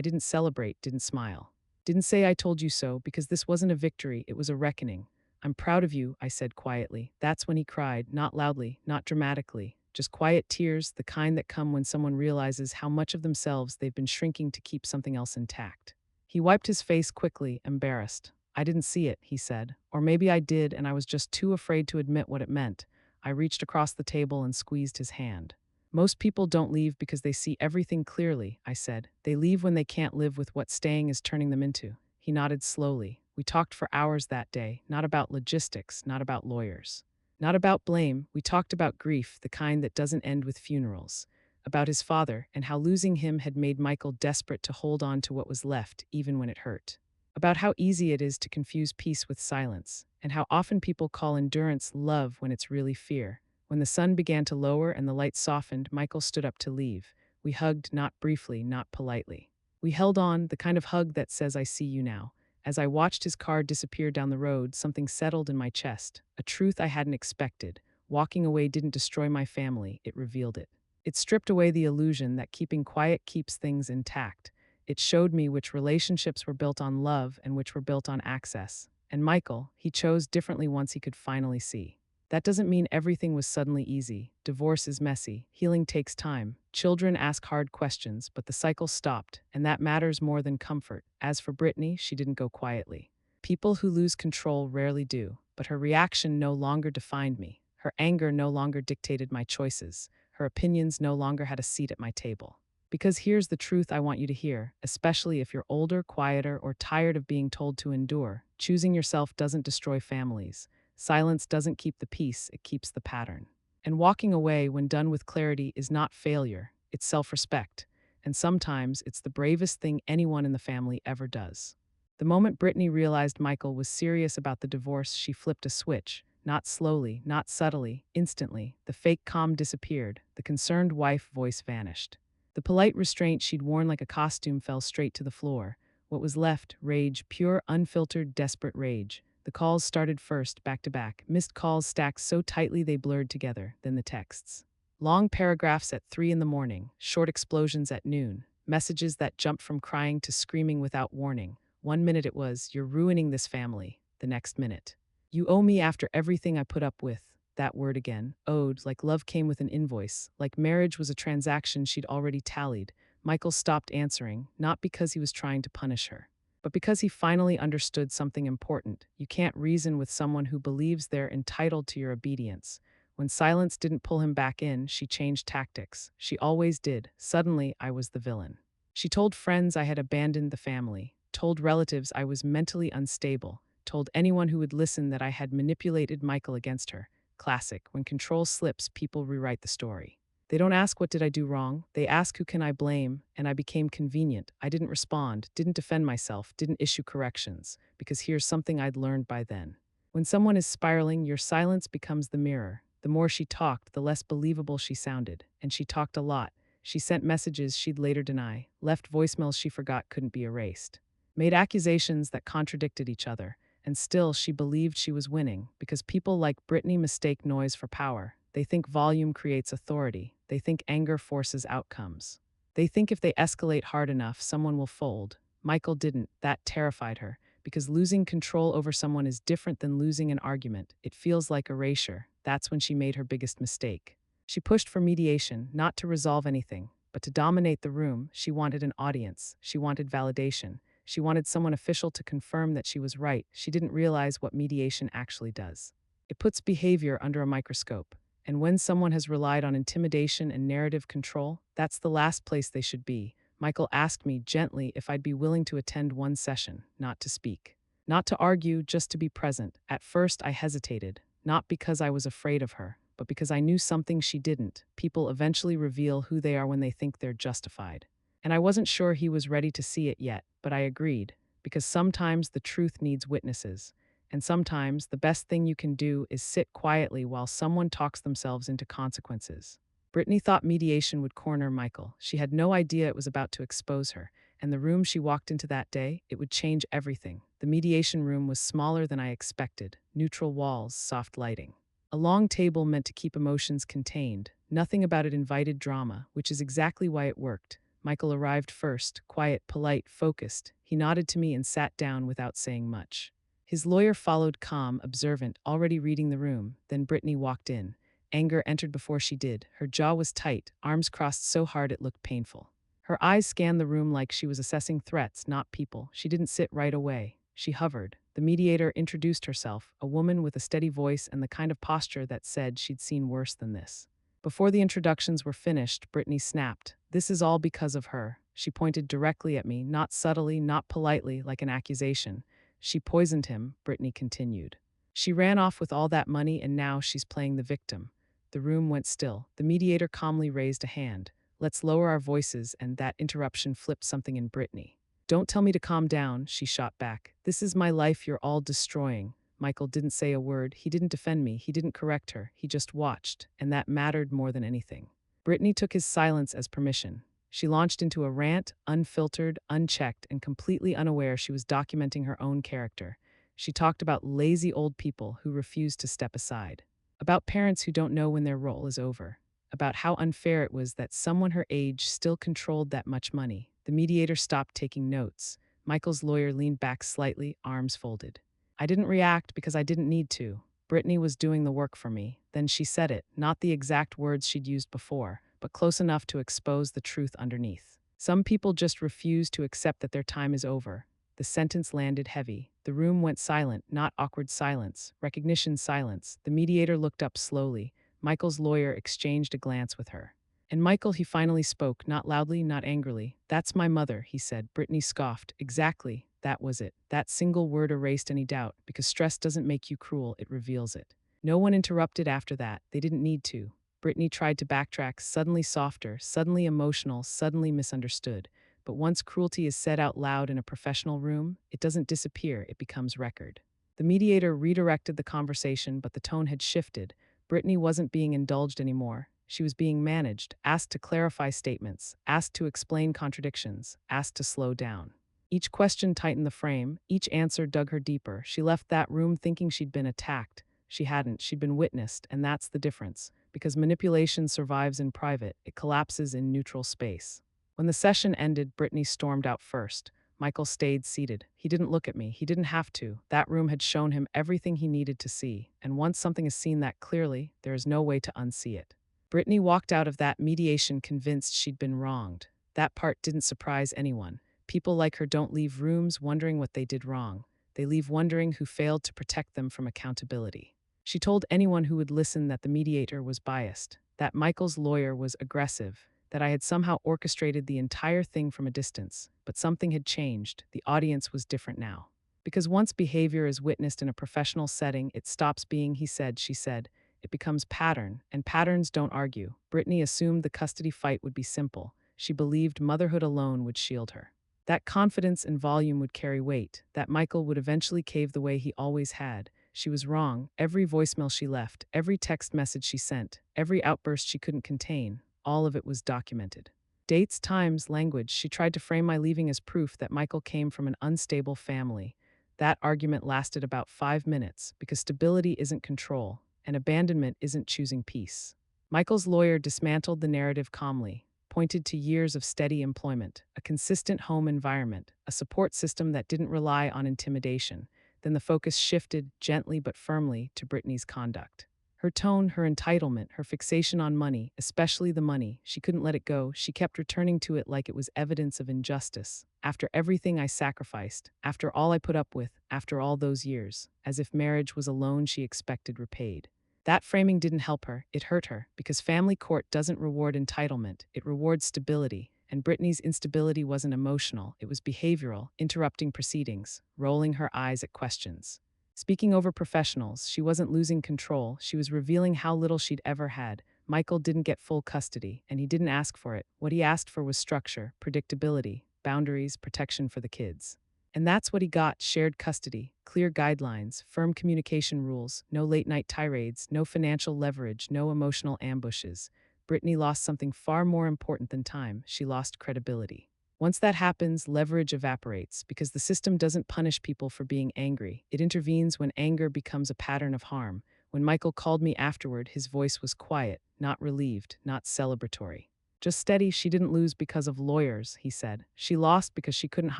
didn't celebrate, didn't smile. Didn't say I told you so, because this wasn't a victory, it was a reckoning. I'm proud of you, I said quietly. That's when he cried, not loudly, not dramatically, just quiet tears, the kind that come when someone realizes how much of themselves they've been shrinking to keep something else intact. He wiped his face quickly, embarrassed. I didn't see it, he said. Or maybe I did, and I was just too afraid to admit what it meant. I reached across the table and squeezed his hand. Most people don't leave because they see everything clearly, I said. They leave when they can't live with what staying is turning them into. He nodded slowly. We talked for hours that day, not about logistics, not about lawyers, not about blame. We talked about grief, the kind that doesn't end with funerals, about his father and how losing him had made Michael desperate to hold on to what was left, even when it hurt, about how easy it is to confuse peace with silence, and how often people call endurance love when it's really fear. When the sun began to lower and the light softened, Michael stood up to leave. We hugged, not briefly, not politely. We held on, the kind of hug that says, I see you now. As I watched his car disappear down the road, something settled in my chest, a truth I hadn't expected. Walking away didn't destroy my family, it revealed it. It stripped away the illusion that keeping quiet keeps things intact. It showed me which relationships were built on love and which were built on access. And Michael, he chose differently once he could finally see. That doesn't mean everything was suddenly easy. Divorce is messy. Healing takes time. Children ask hard questions, but the cycle stopped, and that matters more than comfort. As for Brittany, she didn't go quietly. People who lose control rarely do, but her reaction no longer defined me. Her anger no longer dictated my choices. Her opinions no longer had a seat at my table. Because here's the truth I want you to hear, especially if you're older, quieter, or tired of being told to endure. Choosing yourself doesn't destroy families. Silence doesn't keep the peace, it keeps the pattern. And walking away when done with clarity is not failure, it's self-respect. And sometimes it's the bravest thing anyone in the family ever does. The moment Brittany realized Michael was serious about the divorce, she flipped a switch. Not slowly, not subtly, instantly. The fake calm disappeared. The concerned wife voice vanished. The polite restraint she'd worn like a costume fell straight to the floor. What was left, rage, pure, unfiltered, desperate rage. The calls started first, back to back, missed calls stacked so tightly they blurred together, then the texts. Long paragraphs at 3 in the morning, short explosions at noon, messages that jumped from crying to screaming without warning. 1 minute it was, you're ruining this family. The next minute, you owe me after everything I put up with. That word again, owed, like love came with an invoice, like marriage was a transaction she'd already tallied. Michael stopped answering, not because he was trying to punish her, but because he finally understood something important. You can't reason with someone who believes they're entitled to your obedience. When silence didn't pull him back in, she changed tactics. She always did. Suddenly, I was the villain. She told friends I had abandoned the family, told relatives I was mentally unstable, told anyone who would listen that I had manipulated Michael against her. Classic. When control slips, people rewrite the story. They don't ask what did I do wrong, they ask who can I blame, and I became convenient. I didn't respond, didn't defend myself, didn't issue corrections, because here's something I'd learned by then. When someone is spiraling, your silence becomes the mirror. The more she talked, the less believable she sounded, and she talked a lot. She sent messages she'd later deny, left voicemails she forgot couldn't be erased, made accusations that contradicted each other, and still she believed she was winning, because people like Brittany mistake noise for power. They think volume creates authority. They think anger forces outcomes. They think if they escalate hard enough, someone will fold. Michael didn't. That terrified her, because losing control over someone is different than losing an argument. It feels like erasure. That's when she made her biggest mistake. She pushed for mediation, not to resolve anything, but to dominate the room. She wanted an audience. She wanted validation. She wanted someone official to confirm that she was right. She didn't realize what mediation actually does. It puts behavior under a microscope. And when someone has relied on intimidation and narrative control, that's the last place they should be. Michael asked me gently if I'd be willing to attend one session, not to speak. Not to argue, just to be present. At first, I hesitated, not because I was afraid of her, but because I knew something she didn't. People eventually reveal who they are when they think they're justified. And I wasn't sure he was ready to see it yet, but I agreed, because sometimes the truth needs witnesses. And sometimes the best thing you can do is sit quietly while someone talks themselves into consequences. Brittany thought mediation would corner Michael. She had no idea it was about to expose her. And the room she walked into that day, it would change everything. The mediation room was smaller than I expected. Neutral walls, soft lighting. A long table meant to keep emotions contained. Nothing about it invited drama, which is exactly why it worked. Michael arrived first, quiet, polite, focused. He nodded to me and sat down without saying much. His lawyer followed, calm, observant, already reading the room. Then Brittany walked in. Anger entered before she did. Her jaw was tight, arms crossed so hard it looked painful. Her eyes scanned the room like she was assessing threats, not people. She didn't sit right away. She hovered. The mediator introduced herself, a woman with a steady voice and the kind of posture that said she'd seen worse than this. Before the introductions were finished, Brittany snapped. "This is all because of her." She pointed directly at me, not subtly, not politely, like an accusation. "She poisoned him," Brittany continued. "She ran off with all that money and now she's playing the victim." The room went still. The mediator calmly raised a hand. "Let's lower our voices," and that interruption flipped something in Brittany. "Don't tell me to calm down," she shot back. "This is my life you're all destroying." Michael didn't say a word. He didn't defend me. He didn't correct her. He just watched, and that mattered more than anything. Brittany took his silence as permission. She launched into a rant, unfiltered, unchecked, and completely unaware she was documenting her own character. She talked about lazy old people who refuse to step aside, about parents who don't know when their role is over, about how unfair it was that someone her age still controlled that much money. The mediator stopped taking notes. Michael's lawyer leaned back slightly, arms folded. I didn't react because I didn't need to. Brittany was doing the work for me. Then she said it, not the exact words she'd used before, but close enough to expose the truth underneath. Some people just refuse to accept that their time is over. The sentence landed heavy. The room went silent, not awkward silence, recognition silence. The mediator looked up slowly. Michael's lawyer exchanged a glance with her. And Michael, he finally spoke, not loudly, not angrily. "That's my mother," he said. Brittany scoffed. "Exactly. That was it." That single word erased any doubt, because stress doesn't make you cruel, it reveals it. No one interrupted after that. They didn't need to. Brittany tried to backtrack, suddenly softer, suddenly emotional, suddenly misunderstood. But once cruelty is said out loud in a professional room, it doesn't disappear, it becomes record. The mediator redirected the conversation, but the tone had shifted. Brittany wasn't being indulged anymore. She was being managed, asked to clarify statements, asked to explain contradictions, asked to slow down. Each question tightened the frame, each answer dug her deeper. She left that room thinking she'd been attacked. She hadn't, she'd been witnessed, and that's the difference. Because manipulation survives in private, it collapses in neutral space. When the session ended, Brittany stormed out first. Michael stayed seated. He didn't look at me. He didn't have to. That room had shown him everything he needed to see. And once something is seen that clearly, there is no way to unsee it. Brittany walked out of that mediation convinced she'd been wronged. That part didn't surprise anyone. People like her don't leave rooms wondering what they did wrong. They leave wondering who failed to protect them from accountability. She told anyone who would listen that the mediator was biased, that Michael's lawyer was aggressive, that I had somehow orchestrated the entire thing from a distance. But something had changed. The audience was different now. Because once behavior is witnessed in a professional setting, it stops being he said, she said. It becomes pattern, and patterns don't argue. Brittany assumed the custody fight would be simple. She believed motherhood alone would shield her. That confidence and volume would carry weight, that Michael would eventually cave the way he always had. She was wrong. Every voicemail she left, every text message she sent, every outburst she couldn't contain, all of it was documented. Dates, times, language. She tried to frame my leaving as proof that Michael came from an unstable family. That argument lasted about 5 minutes, because stability isn't control, and abandonment isn't choosing peace. Michael's lawyer dismantled the narrative calmly, pointed to years of steady employment, a consistent home environment, a support system that didn't rely on intimidation. Then the focus shifted, gently but firmly, to Brittany's conduct. Her tone, her entitlement, her fixation on money, especially the money, she couldn't let it go. She kept returning to it like it was evidence of injustice. After everything I sacrificed, after all I put up with, after all those years, as if marriage was a loan she expected repaid. That framing didn't help her, it hurt her, because family court doesn't reward entitlement, it rewards stability. And Brittany's instability wasn't emotional, it was behavioral, interrupting proceedings, rolling her eyes at questions. Speaking over professionals, she wasn't losing control, she was revealing how little she'd ever had. Michael didn't get full custody, and he didn't ask for it. What he asked for was structure, predictability, boundaries, protection for the kids. And that's what he got: shared custody, clear guidelines, firm communication rules, no late-night tirades, no financial leverage, no emotional ambushes. Brittany lost something far more important than time: she lost credibility. Once that happens, leverage evaporates, because the system doesn't punish people for being angry. It intervenes when anger becomes a pattern of harm. When Michael called me afterward, his voice was quiet, not relieved, not celebratory. Just steady. She didn't lose because of lawyers, he said. She lost because she couldn't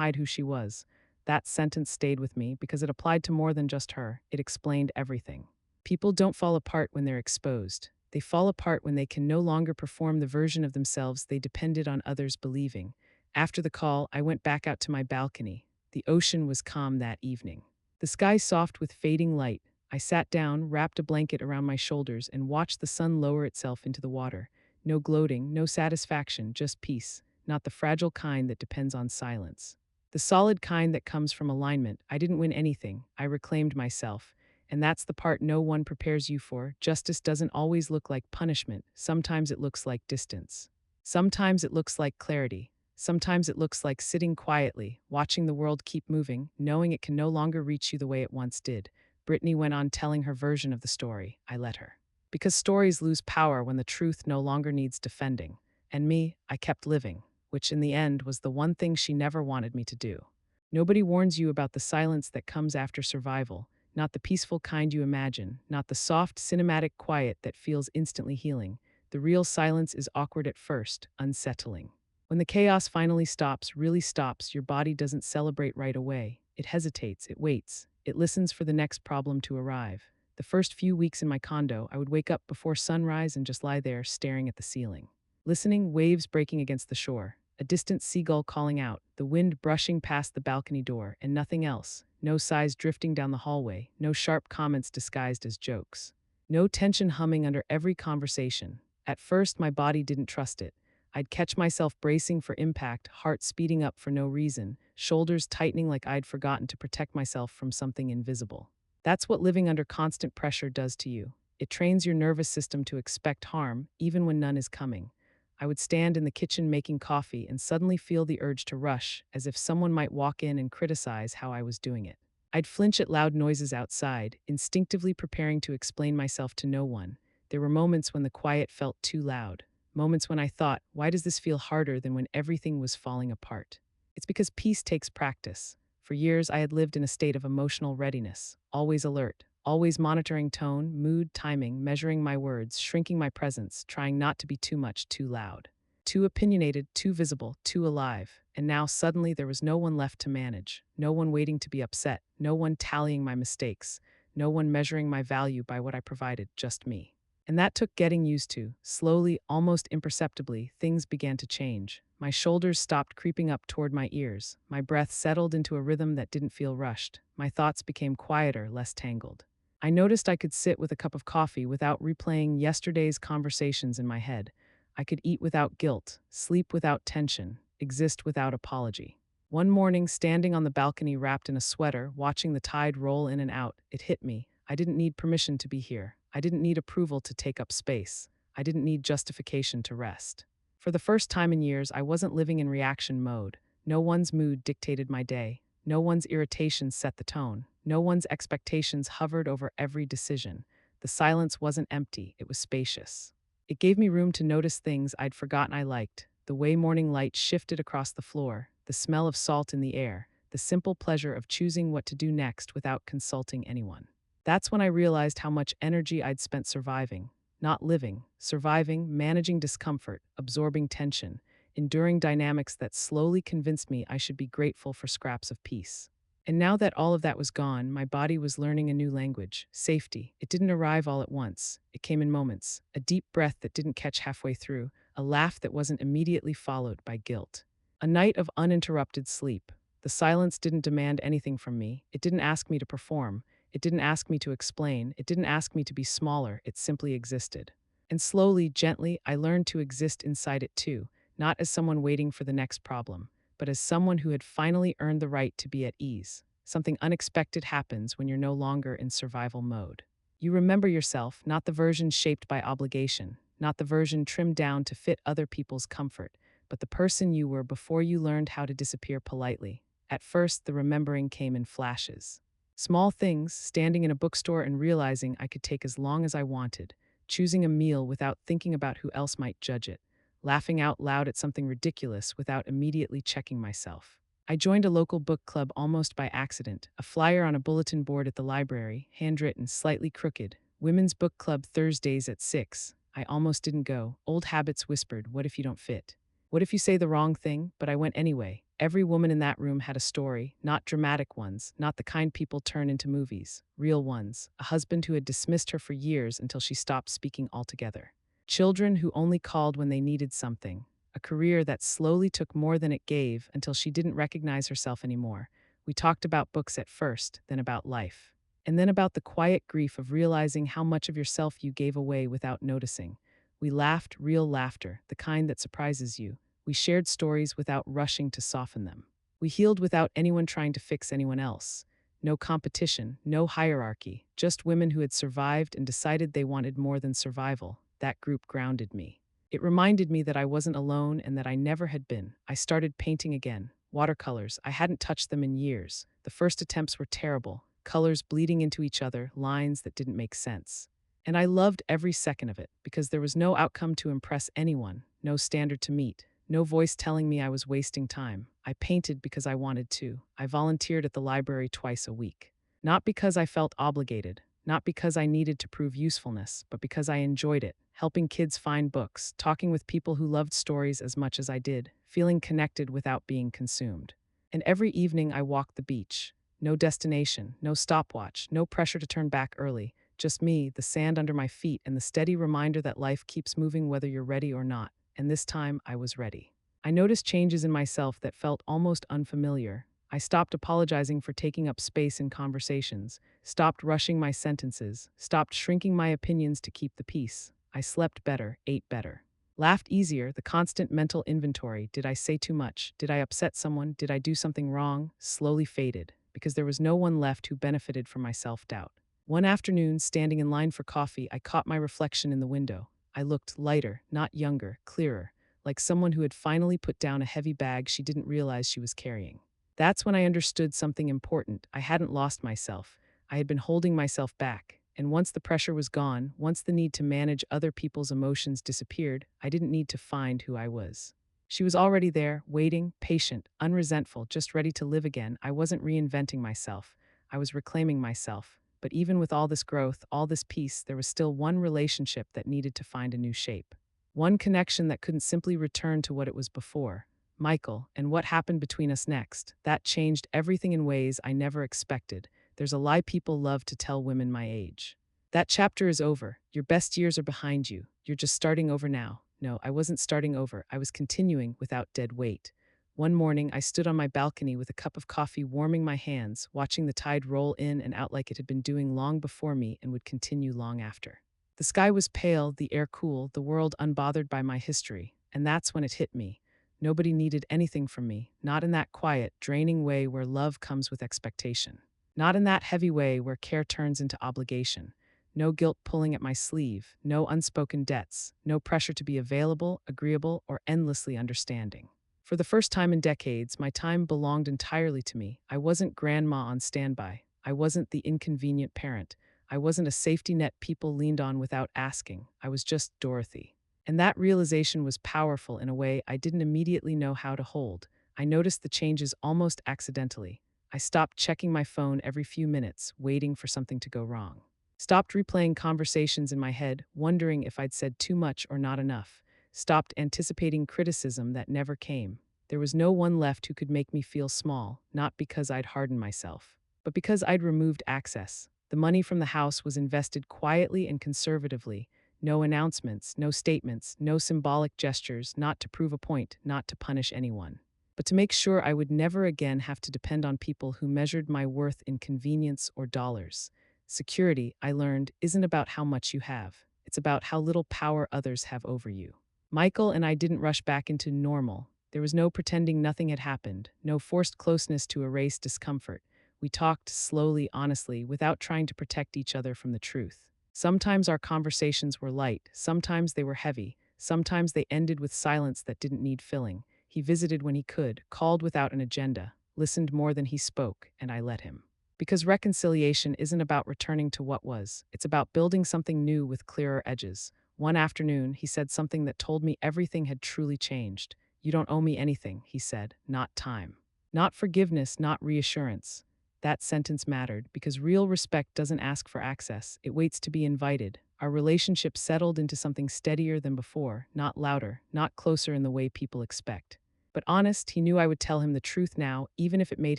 hide who she was. That sentence stayed with me because it applied to more than just her. It explained everything. People don't fall apart when they're exposed. They fall apart when they can no longer perform the version of themselves they depended on others believing. After the call, I went back out to my balcony. The ocean was calm that evening, the sky soft with fading light. I sat down, wrapped a blanket around my shoulders, and watched the sun lower itself into the water. No gloating, no satisfaction, just peace, not the fragile kind that depends on silence. The solid kind that comes from alignment. I didn't win anything, I reclaimed myself. And that's the part no one prepares you for. Justice doesn't always look like punishment. Sometimes it looks like distance. Sometimes it looks like clarity. Sometimes it looks like sitting quietly, watching the world keep moving, knowing it can no longer reach you the way it once did. Brittany went on telling her version of the story. I let her. Because stories lose power when the truth no longer needs defending. And me, I kept living, which in the end was the one thing she never wanted me to do. Nobody warns you about the silence that comes after survival, not the peaceful kind you imagine, not the soft, cinematic quiet that feels instantly healing. The real silence is awkward at first, unsettling. When the chaos finally stops, really stops, your body doesn't celebrate right away. It hesitates, it waits, it listens for the next problem to arrive. The first few weeks in my condo, I would wake up before sunrise and just lie there staring at the ceiling. Listening, waves breaking against the shore, a distant seagull calling out, the wind brushing past the balcony door, and nothing else. No sighs drifting down the hallway, no sharp comments disguised as jokes. No tension humming under every conversation. At first, my body didn't trust it. I'd catch myself bracing for impact, heart speeding up for no reason, shoulders tightening like I'd forgotten to protect myself from something invisible. That's what living under constant pressure does to you. It trains your nervous system to expect harm, even when none is coming. I would stand in the kitchen making coffee and suddenly feel the urge to rush, as if someone might walk in and criticize how I was doing it. I'd flinch at loud noises outside, instinctively preparing to explain myself to no one. There were moments when the quiet felt too loud. Moments when I thought, why does this feel harder than when everything was falling apart? It's because peace takes practice. For years, I had lived in a state of emotional readiness, always alert, always monitoring tone, mood, timing, measuring my words, shrinking my presence, trying not to be too much, too loud, too opinionated, too visible, too alive. And now suddenly there was no one left to manage, no one waiting to be upset, no one tallying my mistakes, no one measuring my value by what I provided, just me. And that took getting used to. Slowly, almost imperceptibly, things began to change. My shoulders stopped creeping up toward my ears. My breath settled into a rhythm that didn't feel rushed. My thoughts became quieter, less tangled. I noticed I could sit with a cup of coffee without replaying yesterday's conversations in my head. I could eat without guilt, sleep without tension, exist without apology. One morning, standing on the balcony wrapped in a sweater, watching the tide roll in and out, it hit me. I didn't need permission to be here. I didn't need approval to take up space. I didn't need justification to rest. For the first time in years, I wasn't living in reaction mode. No one's mood dictated my day. No one's irritation set the tone. No one's expectations hovered over every decision. The silence wasn't empty, it was spacious. It gave me room to notice things I'd forgotten I liked: the way morning light shifted across the floor, the smell of salt in the air, the simple pleasure of choosing what to do next without consulting anyone. That's when I realized how much energy I'd spent surviving, not living, surviving, managing discomfort, absorbing tension. enduring dynamics that slowly convinced me I should be grateful for scraps of peace. And now that all of that was gone, my body was learning a new language, safety. It didn't arrive all at once. It came in moments, a deep breath that didn't catch halfway through, a laugh that wasn't immediately followed by guilt. A night of uninterrupted sleep. The silence didn't demand anything from me. It didn't ask me to perform. It didn't ask me to explain. It didn't ask me to be smaller. It simply existed. And slowly, gently, I learned to exist inside it too, not as someone waiting for the next problem, but as someone who had finally earned the right to be at ease. Something unexpected happens when you're no longer in survival mode. You remember yourself, not the version shaped by obligation, not the version trimmed down to fit other people's comfort, but the person you were before you learned how to disappear politely. At first, the remembering came in flashes. Small things, standing in a bookstore and realizing I could take as long as I wanted, choosing a meal without thinking about who else might judge it, laughing out loud at something ridiculous without immediately checking myself. I joined a local book club almost by accident, a flyer on a bulletin board at the library, handwritten, slightly crooked. Women's Book Club Thursdays at 6. I almost didn't go. Old habits whispered, what if you don't fit? What if you say the wrong thing? But I went anyway. Every woman in that room had a story, not dramatic ones, not the kind people turn into movies, real ones. A husband who had dismissed her for years until she stopped speaking altogether. Children who only called when they needed something. A career that slowly took more than it gave until she didn't recognize herself anymore. We talked about books at first, then about life. And then about the quiet grief of realizing how much of yourself you gave away without noticing. We laughed, real laughter, the kind that surprises you. We shared stories without rushing to soften them. We healed without anyone trying to fix anyone else. No competition, no hierarchy, just women who had survived and decided they wanted more than survival. That group grounded me. It reminded me that I wasn't alone and that I never had been. I started painting again. Watercolors, I hadn't touched them in years. The first attempts were terrible, colors bleeding into each other, lines that didn't make sense. And I loved every second of it, because there was no outcome to impress anyone, no standard to meet, no voice telling me I was wasting time. I painted because I wanted to. I volunteered at the library twice a week. Not because I felt obligated, not because I needed to prove usefulness, but because I enjoyed it, helping kids find books, talking with people who loved stories as much as I did, feeling connected without being consumed. And every evening I walked the beach. No destination, no stopwatch, no pressure to turn back early. Just me, the sand under my feet, and the steady reminder that life keeps moving whether you're ready or not. And this time, I was ready. I noticed changes in myself that felt almost unfamiliar. I stopped apologizing for taking up space in conversations, stopped rushing my sentences, stopped shrinking my opinions to keep the peace. I slept better, ate better. Laughed easier, the constant mental inventory. Did I say too much? Did I upset someone? Did I do something wrong? Slowly faded, because there was no one left who benefited from my self-doubt. One afternoon, standing in line for coffee, I caught my reflection in the window. I looked lighter, not younger, clearer, like someone who had finally put down a heavy bag she didn't realize she was carrying. That's when I understood something important. I hadn't lost myself. I had been holding myself back. And once the pressure was gone, once the need to manage other people's emotions disappeared, I didn't need to find who I was. She was already there, waiting, patient, unresentful, just ready to live again. I wasn't reinventing myself. I was reclaiming myself. But even with all this growth, all this peace, there was still one relationship that needed to find a new shape. One connection that couldn't simply return to what it was before. Michael, and what happened between us next, that changed everything in ways I never expected. There's a lie people love to tell women my age. That chapter is over. Your best years are behind you. You're just starting over now. No, I wasn't starting over. I was continuing without dead weight. One morning, I stood on my balcony with a cup of coffee warming my hands, watching the tide roll in and out like it had been doing long before me and would continue long after. The sky was pale, the air cool, the world unbothered by my history. And that's when it hit me. Nobody needed anything from me, not in that quiet, draining way where love comes with expectation. Not in that heavy way where care turns into obligation. No guilt pulling at my sleeve, no unspoken debts, no pressure to be available, agreeable, or endlessly understanding. For the first time in decades, my time belonged entirely to me. I wasn't grandma on standby. I wasn't the inconvenient parent. I wasn't a safety net people leaned on without asking. I was just Dorothy. And that realization was powerful in a way I didn't immediately know how to hold. I noticed the changes almost accidentally. I stopped checking my phone every few minutes, waiting for something to go wrong. Stopped replaying conversations in my head, wondering if I'd said too much or not enough. stopped anticipating criticism that never came. There was no one left who could make me feel small, not because I'd hardened myself, but because I'd removed access. The money from the house was invested quietly and conservatively. No announcements, no statements, no symbolic gestures, not to prove a point, not to punish anyone, but to make sure I would never again have to depend on people who measured my worth in convenience or dollars. Security, I learned, isn't about how much you have. It's about how little power others have over you. Michael and I didn't rush back into normal. There was no pretending nothing had happened, no forced closeness to erase discomfort. We talked slowly, honestly, without trying to protect each other from the truth. Sometimes our conversations were light, sometimes they were heavy, sometimes they ended with silence that didn't need filling. He visited when he could, called without an agenda, listened more than he spoke, and I let him. Because reconciliation isn't about returning to what was, it's about building something new with clearer edges. One afternoon, he said something that told me everything had truly changed. "You don't owe me anything," he said, "not time. Not forgiveness, not reassurance." That sentence mattered because real respect doesn't ask for access, it waits to be invited. Our relationship settled into something steadier than before, not louder, not closer in the way people expect. But honest, he knew I would tell him the truth now, even if it made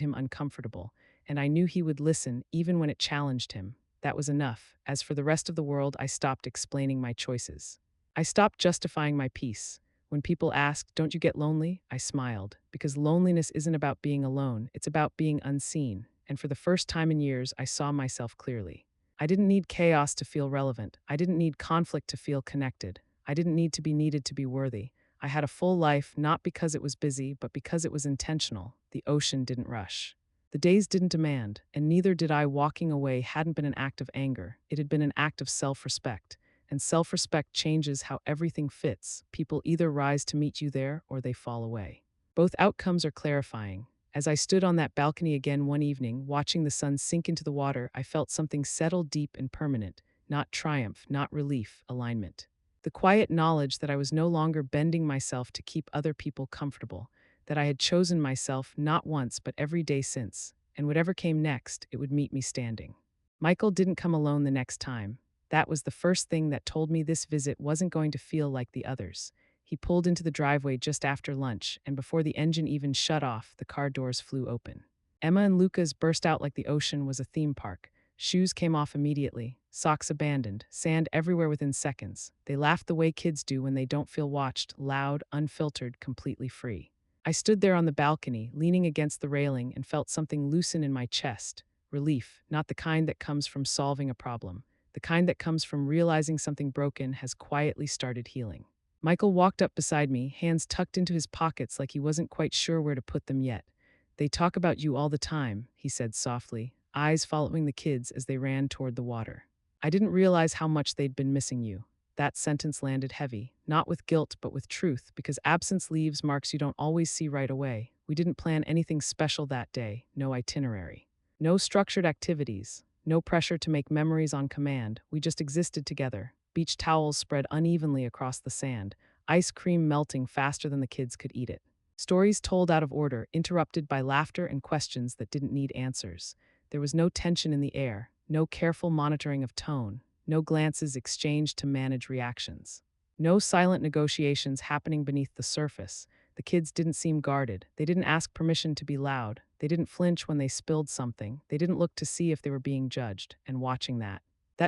him uncomfortable. And I knew he would listen, even when it challenged him. That was enough. As for the rest of the world, I stopped explaining my choices. I stopped justifying my peace. When people asked, "Don't you get lonely?" I smiled, because loneliness isn't about being alone, it's about being unseen. And for the first time in years, I saw myself clearly. I didn't need chaos to feel relevant. I didn't need conflict to feel connected. I didn't need to be needed to be worthy. I had a full life, not because it was busy, but because it was intentional. The ocean didn't rush. The days didn't demand, and neither did I. Walking away hadn't been an act of anger. It had been an act of self-respect. And self-respect changes how everything fits. People either rise to meet you there or they fall away. Both outcomes are clarifying. As I stood on that balcony again one evening, watching the sun sink into the water, I felt something settle deep and permanent. Not triumph, not relief, alignment. The quiet knowledge that I was no longer bending myself to keep other people comfortable, that I had chosen myself not once but every day since, and whatever came next, it would meet me standing. Michael didn't come alone the next time. That was the first thing that told me this visit wasn't going to feel like the others. He pulled into the driveway just after lunch, and before the engine even shut off, the car doors flew open. Emma and Lucas burst out like the ocean was a theme park. Shoes came off immediately, socks abandoned, sand everywhere within seconds. They laughed the way kids do when they don't feel watched, loud, unfiltered, completely free. I stood there on the balcony, leaning against the railing, and felt something loosen in my chest. Relief, not the kind that comes from solving a problem, the kind that comes from realizing something broken has quietly started healing. Michael walked up beside me, hands tucked into his pockets like he wasn't quite sure where to put them yet. "They talk about you all the time," he said softly, eyes following the kids as they ran toward the water. "I didn't realize how much they'd been missing you." That sentence landed heavy, not with guilt but with truth, because absence leaves marks you don't always see right away. We didn't plan anything special that day, no itinerary. No structured activities, no pressure to make memories on command. We just existed together. Beach towels spread unevenly across the sand, ice cream melting faster than the kids could eat it. Stories told out of order, interrupted by laughter and questions that didn't need answers. There was no tension in the air, no careful monitoring of tone, no glances exchanged to manage reactions. No silent negotiations happening beneath the surface. The kids didn't seem guarded. They didn't ask permission to be loud. They didn't flinch when they spilled something. They didn't look to see if they were being judged. And watching that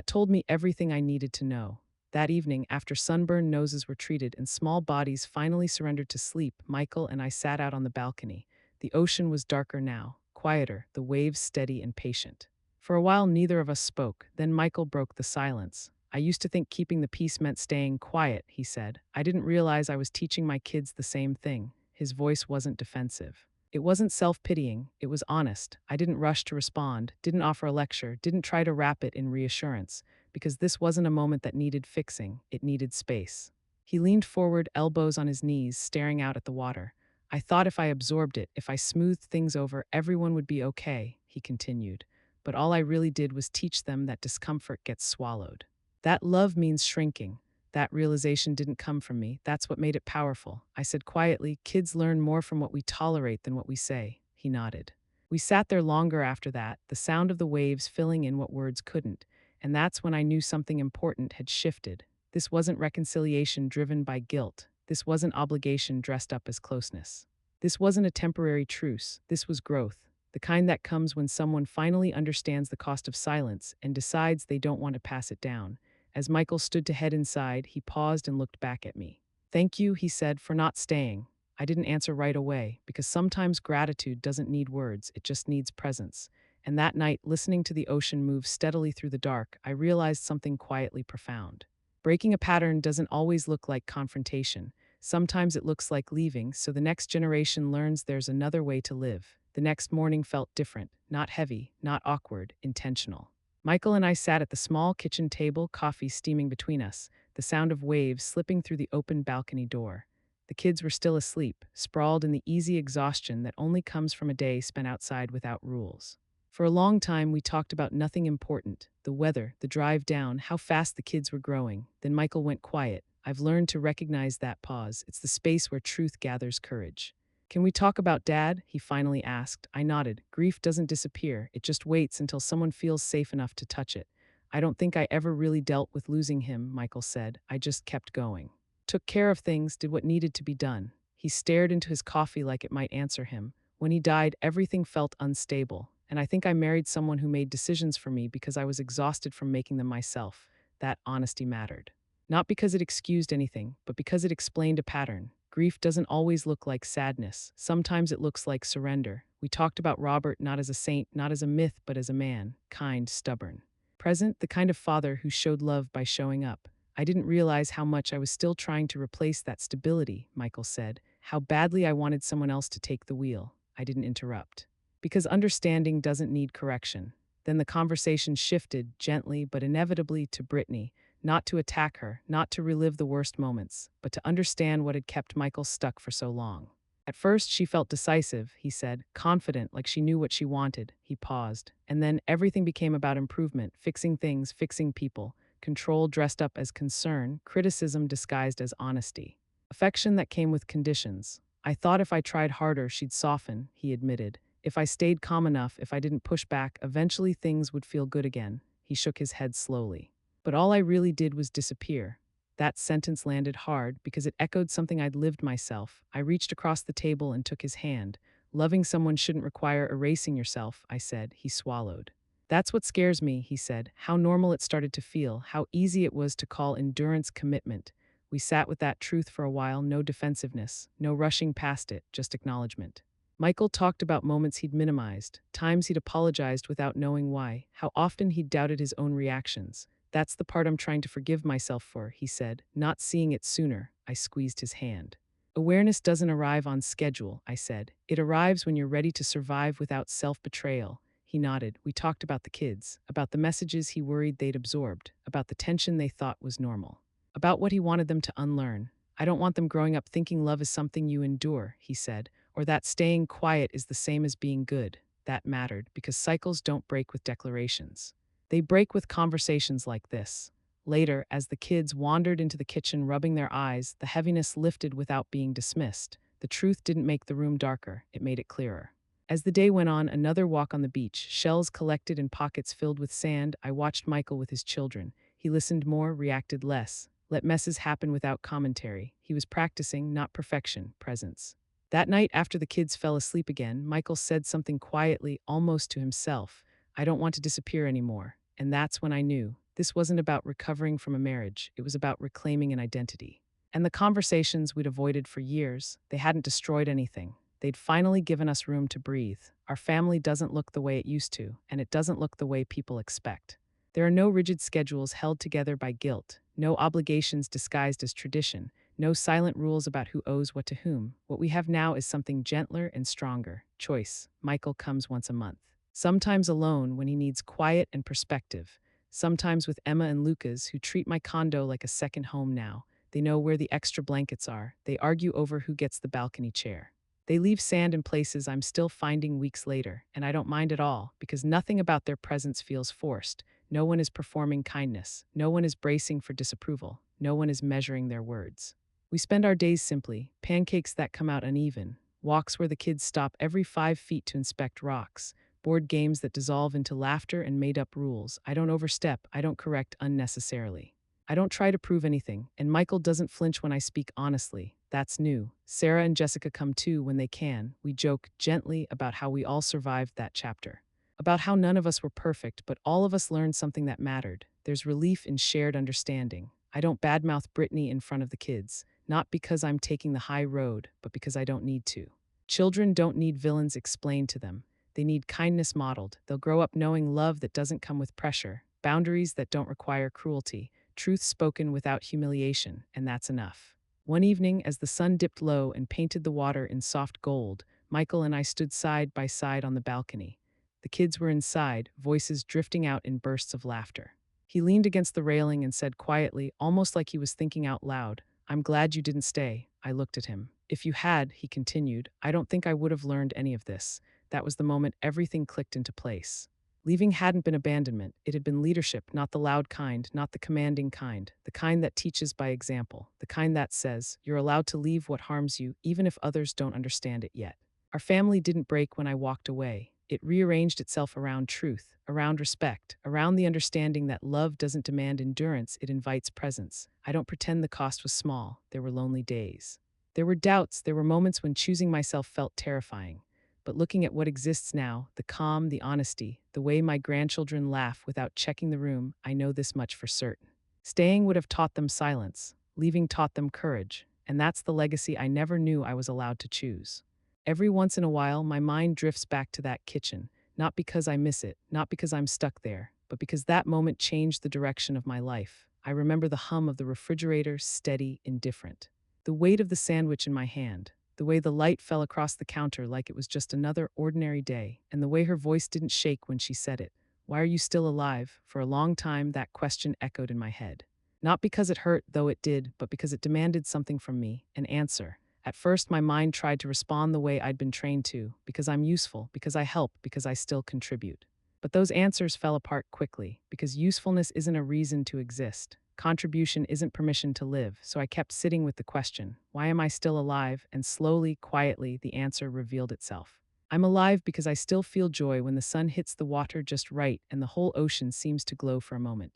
told me everything I needed to know. That evening, after sunburned noses were treated and small bodies finally surrendered to sleep, Michael and I sat out on the balcony. The ocean was darker now, quieter, the waves steady and patient. For a while, neither of us spoke. Then Michael broke the silence. "I used to think keeping the peace meant staying quiet," he said. "I didn't realize I was teaching my kids the same thing." His voice wasn't defensive. It wasn't self-pitying, it was honest. I didn't rush to respond, didn't offer a lecture, didn't try to wrap it in reassurance, because this wasn't a moment that needed fixing, it needed space. He leaned forward, elbows on his knees, staring out at the water. "I thought if I absorbed it, if I smoothed things over, everyone would be okay," he continued. "But all I really did was teach them that discomfort gets swallowed. That love means shrinking." That realization didn't come from me. That's what made it powerful. I said quietly, "Kids learn more from what we tolerate than what we say." He nodded. We sat there longer after that, the sound of the waves filling in what words couldn't. And that's when I knew something important had shifted. This wasn't reconciliation driven by guilt. This wasn't obligation dressed up as closeness. This wasn't a temporary truce, this was growth, the kind that comes when someone finally understands the cost of silence and decides they don't want to pass it down. As Michael stood to head inside, he paused and looked back at me. "Thank you," he said, "for not staying." I didn't answer right away, because sometimes gratitude doesn't need words, it just needs presence. And that night, listening to the ocean move steadily through the dark, I realized something quietly profound. Breaking a pattern doesn't always look like confrontation. Sometimes it looks like leaving, so the next generation learns there's another way to live. The next morning felt different, not heavy, not awkward, intentional. Michael and I sat at the small kitchen table, coffee steaming between us, the sound of waves slipping through the open balcony door. The kids were still asleep, sprawled in the easy exhaustion that only comes from a day spent outside without rules. For a long time, we talked about nothing important: the weather, the drive down, how fast the kids were growing. Then Michael went quiet. I've learned to recognize that pause. It's the space where truth gathers courage. "Can we talk about Dad?" he finally asked. I nodded. Grief doesn't disappear, it just waits until someone feels safe enough to touch it. "I don't think I ever really dealt with losing him," Michael said. "I just kept going. Took care of things, did what needed to be done." He stared into his coffee like it might answer him. "When he died, everything felt unstable. And I think I married someone who made decisions for me because I was exhausted from making them myself." That honesty mattered. Not because it excused anything, but because it explained a pattern. Grief doesn't always look like sadness. Sometimes it looks like surrender. We talked about Robert not as a saint, not as a myth, but as a man, kind, stubborn. Present, the kind of father who showed love by showing up. "I didn't realize how much I was still trying to replace that stability," Michael said. "How badly I wanted someone else to take the wheel." I didn't interrupt. Because understanding doesn't need correction. Then the conversation shifted, gently but inevitably, to Brittany, not to attack her, not to relive the worst moments, but to understand what had kept Michael stuck for so long. "At first she felt decisive," he said, "confident, like she knew what she wanted." He paused. "And then everything became about improvement, fixing things, fixing people. Control dressed up as concern, criticism disguised as honesty. Affection that came with conditions. I thought if I tried harder she'd soften," he admitted. "If I stayed calm enough, if I didn't push back, eventually things would feel good again." He shook his head slowly. "But all I really did was disappear." That sentence landed hard because it echoed something I'd lived myself. I reached across the table and took his hand. "Loving someone shouldn't require erasing yourself," I said. He swallowed. "That's what scares me," he said. "How normal it started to feel, how easy it was to call endurance commitment." We sat with that truth for a while, no defensiveness, no rushing past it, just acknowledgement. Michael talked about moments he'd minimized, times he'd apologized without knowing why, how often he'd doubted his own reactions. "That's the part I'm trying to forgive myself for," he said, "not seeing it sooner." I squeezed his hand. "Awareness doesn't arrive on schedule," I said. "It arrives when you're ready to survive without self-betrayal." He nodded. We talked about the kids, about the messages he worried they'd absorbed, about the tension they thought was normal, about what he wanted them to unlearn. "I don't want them growing up thinking love is something you endure," he said, "or that staying quiet is the same as being good." That mattered, because cycles don't break with declarations. They break with conversations like this. Later, as the kids wandered into the kitchen rubbing their eyes, the heaviness lifted without being dismissed. The truth didn't make the room darker, it made it clearer. As the day went on, another walk on the beach, shells collected in pockets filled with sand. I watched Michael with his children. He listened more, reacted less, let messes happen without commentary. He was practicing, not perfection, presence. That night, after the kids fell asleep again, Michael said something quietly, almost to himself. "I don't want to disappear anymore." And that's when I knew. This wasn't about recovering from a marriage, it was about reclaiming an identity. And the conversations we'd avoided for years, they hadn't destroyed anything. They'd finally given us room to breathe. Our family doesn't look the way it used to, and it doesn't look the way people expect. There are no rigid schedules held together by guilt, no obligations disguised as tradition, no silent rules about who owes what to whom. What we have now is something gentler and stronger. Choice. Michael comes once a month. Sometimes alone when he needs quiet and perspective. Sometimes with Emma and Lucas, who treat my condo like a second home now. They know where the extra blankets are. They argue over who gets the balcony chair. They leave sand in places I'm still finding weeks later, and I don't mind at all, because nothing about their presence feels forced. No one is performing kindness. No one is bracing for disapproval. No one is measuring their words. We spend our days simply, pancakes that come out uneven, walks where the kids stop every 5 feet to inspect rocks, board games that dissolve into laughter and made-up rules. I don't overstep, I don't correct unnecessarily. I don't try to prove anything, and Michael doesn't flinch when I speak honestly. That's new. Sarah and Jessica come too when they can. We joke gently about how we all survived that chapter. About how none of us were perfect, but all of us learned something that mattered. There's relief in shared understanding. I don't badmouth Brittany in front of the kids, not because I'm taking the high road, but because I don't need to. Children don't need villains explained to them. They need kindness modeled. They'll grow up knowing love that doesn't come with pressure, boundaries that don't require cruelty, truth spoken without humiliation, and that's enough. One evening, as the sun dipped low and painted the water in soft gold, Michael and I stood side by side on the balcony. The kids were inside, voices drifting out in bursts of laughter. He leaned against the railing and said quietly, almost like he was thinking out loud, "I'm glad you didn't stay." I looked at him. "If you had," he continued, "I don't think I would have learned any of this." That was the moment everything clicked into place. Leaving hadn't been abandonment, it had been leadership, not the loud kind, not the commanding kind, the kind that teaches by example, the kind that says, you're allowed to leave what harms you, even if others don't understand it yet. Our family didn't break when I walked away. It rearranged itself around truth, around respect, around the understanding that love doesn't demand endurance, it invites presence. I don't pretend the cost was small. There were lonely days. There were doubts, there were moments when choosing myself felt terrifying. But looking at what exists now, the calm, the honesty, the way my grandchildren laugh without checking the room, I know this much for certain. Staying would have taught them silence, leaving taught them courage, and that's the legacy I never knew I was allowed to choose. Every once in a while, my mind drifts back to that kitchen, not because I miss it, not because I'm stuck there, but because that moment changed the direction of my life. I remember the hum of the refrigerator, steady, indifferent. The weight of the sandwich in my hand, the way the light fell across the counter like it was just another ordinary day, and the way her voice didn't shake when she said it. "Why are you still alive?" For a long time, that question echoed in my head. Not because it hurt, though it did, but because it demanded something from me, an answer. At first, my mind tried to respond the way I'd been trained to, because I'm useful, because I help, because I still contribute. But those answers fell apart quickly, because usefulness isn't a reason to exist. Contribution isn't permission to live, so I kept sitting with the question, why am I still alive? And slowly, quietly, the answer revealed itself. I'm alive because I still feel joy when the sun hits the water just right and the whole ocean seems to glow for a moment.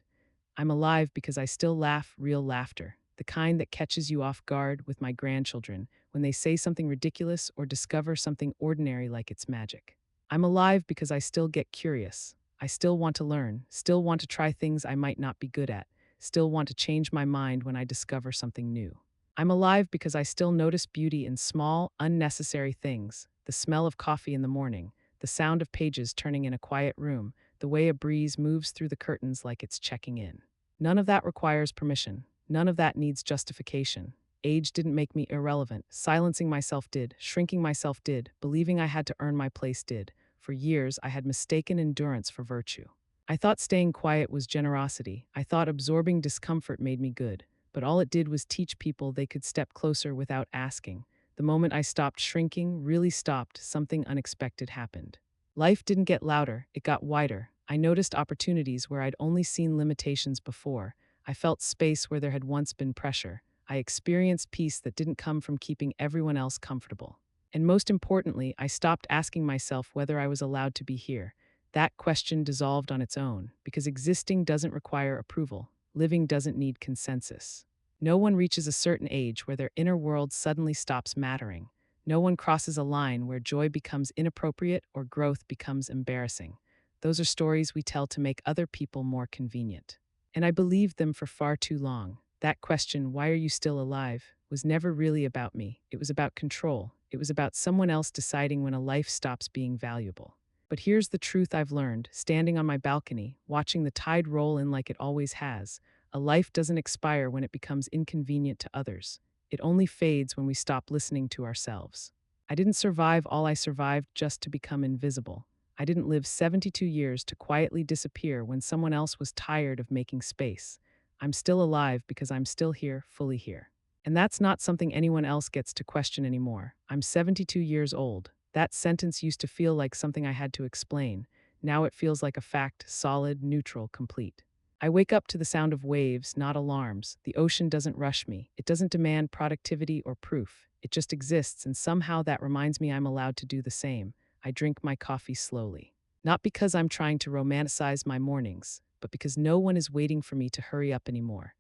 I'm alive because I still laugh real laughter, the kind that catches you off guard with my grandchildren when they say something ridiculous or discover something ordinary like it's magic. I'm alive because I still get curious. I still want to learn, still want to try things I might not be good at, still want to change my mind when I discover something new. I'm alive because I still notice beauty in small, unnecessary things, the smell of coffee in the morning, the sound of pages turning in a quiet room, the way a breeze moves through the curtains like it's checking in. None of that requires permission. None of that needs justification. Age didn't make me irrelevant. Silencing myself did. Shrinking myself did. Believing I had to earn my place did. For years, I had mistaken endurance for virtue. I thought staying quiet was generosity. I thought absorbing discomfort made me good. But all it did was teach people they could step closer without asking. The moment I stopped shrinking, really stopped, something unexpected happened. Life didn't get louder, it got wider. I noticed opportunities where I'd only seen limitations before. I felt space where there had once been pressure. I experienced peace that didn't come from keeping everyone else comfortable. And most importantly, I stopped asking myself whether I was allowed to be here. That question dissolved on its own, because existing doesn't require approval. Living doesn't need consensus. No one reaches a certain age where their inner world suddenly stops mattering. No one crosses a line where joy becomes inappropriate or growth becomes embarrassing. Those are stories we tell to make other people more convenient. And I believed them for far too long. That question, why are you still alive, was never really about me. It was about control. It was about someone else deciding when a life stops being valuable. But here's the truth I've learned, standing on my balcony, watching the tide roll in like it always has. A life doesn't expire when it becomes inconvenient to others. It only fades when we stop listening to ourselves. I didn't survive all I survived just to become invisible. I didn't live 72 years to quietly disappear when someone else was tired of making space. I'm still alive because I'm still here, fully here. And that's not something anyone else gets to question anymore. I'm 72 years old. That sentence used to feel like something I had to explain. Now it feels like a fact, solid, neutral, complete. I wake up to the sound of waves, not alarms. The ocean doesn't rush me. It doesn't demand productivity or proof. It just exists, and somehow that reminds me I'm allowed to do the same. I drink my coffee slowly. Not because I'm trying to romanticize my mornings, but because no one is waiting for me to hurry up anymore.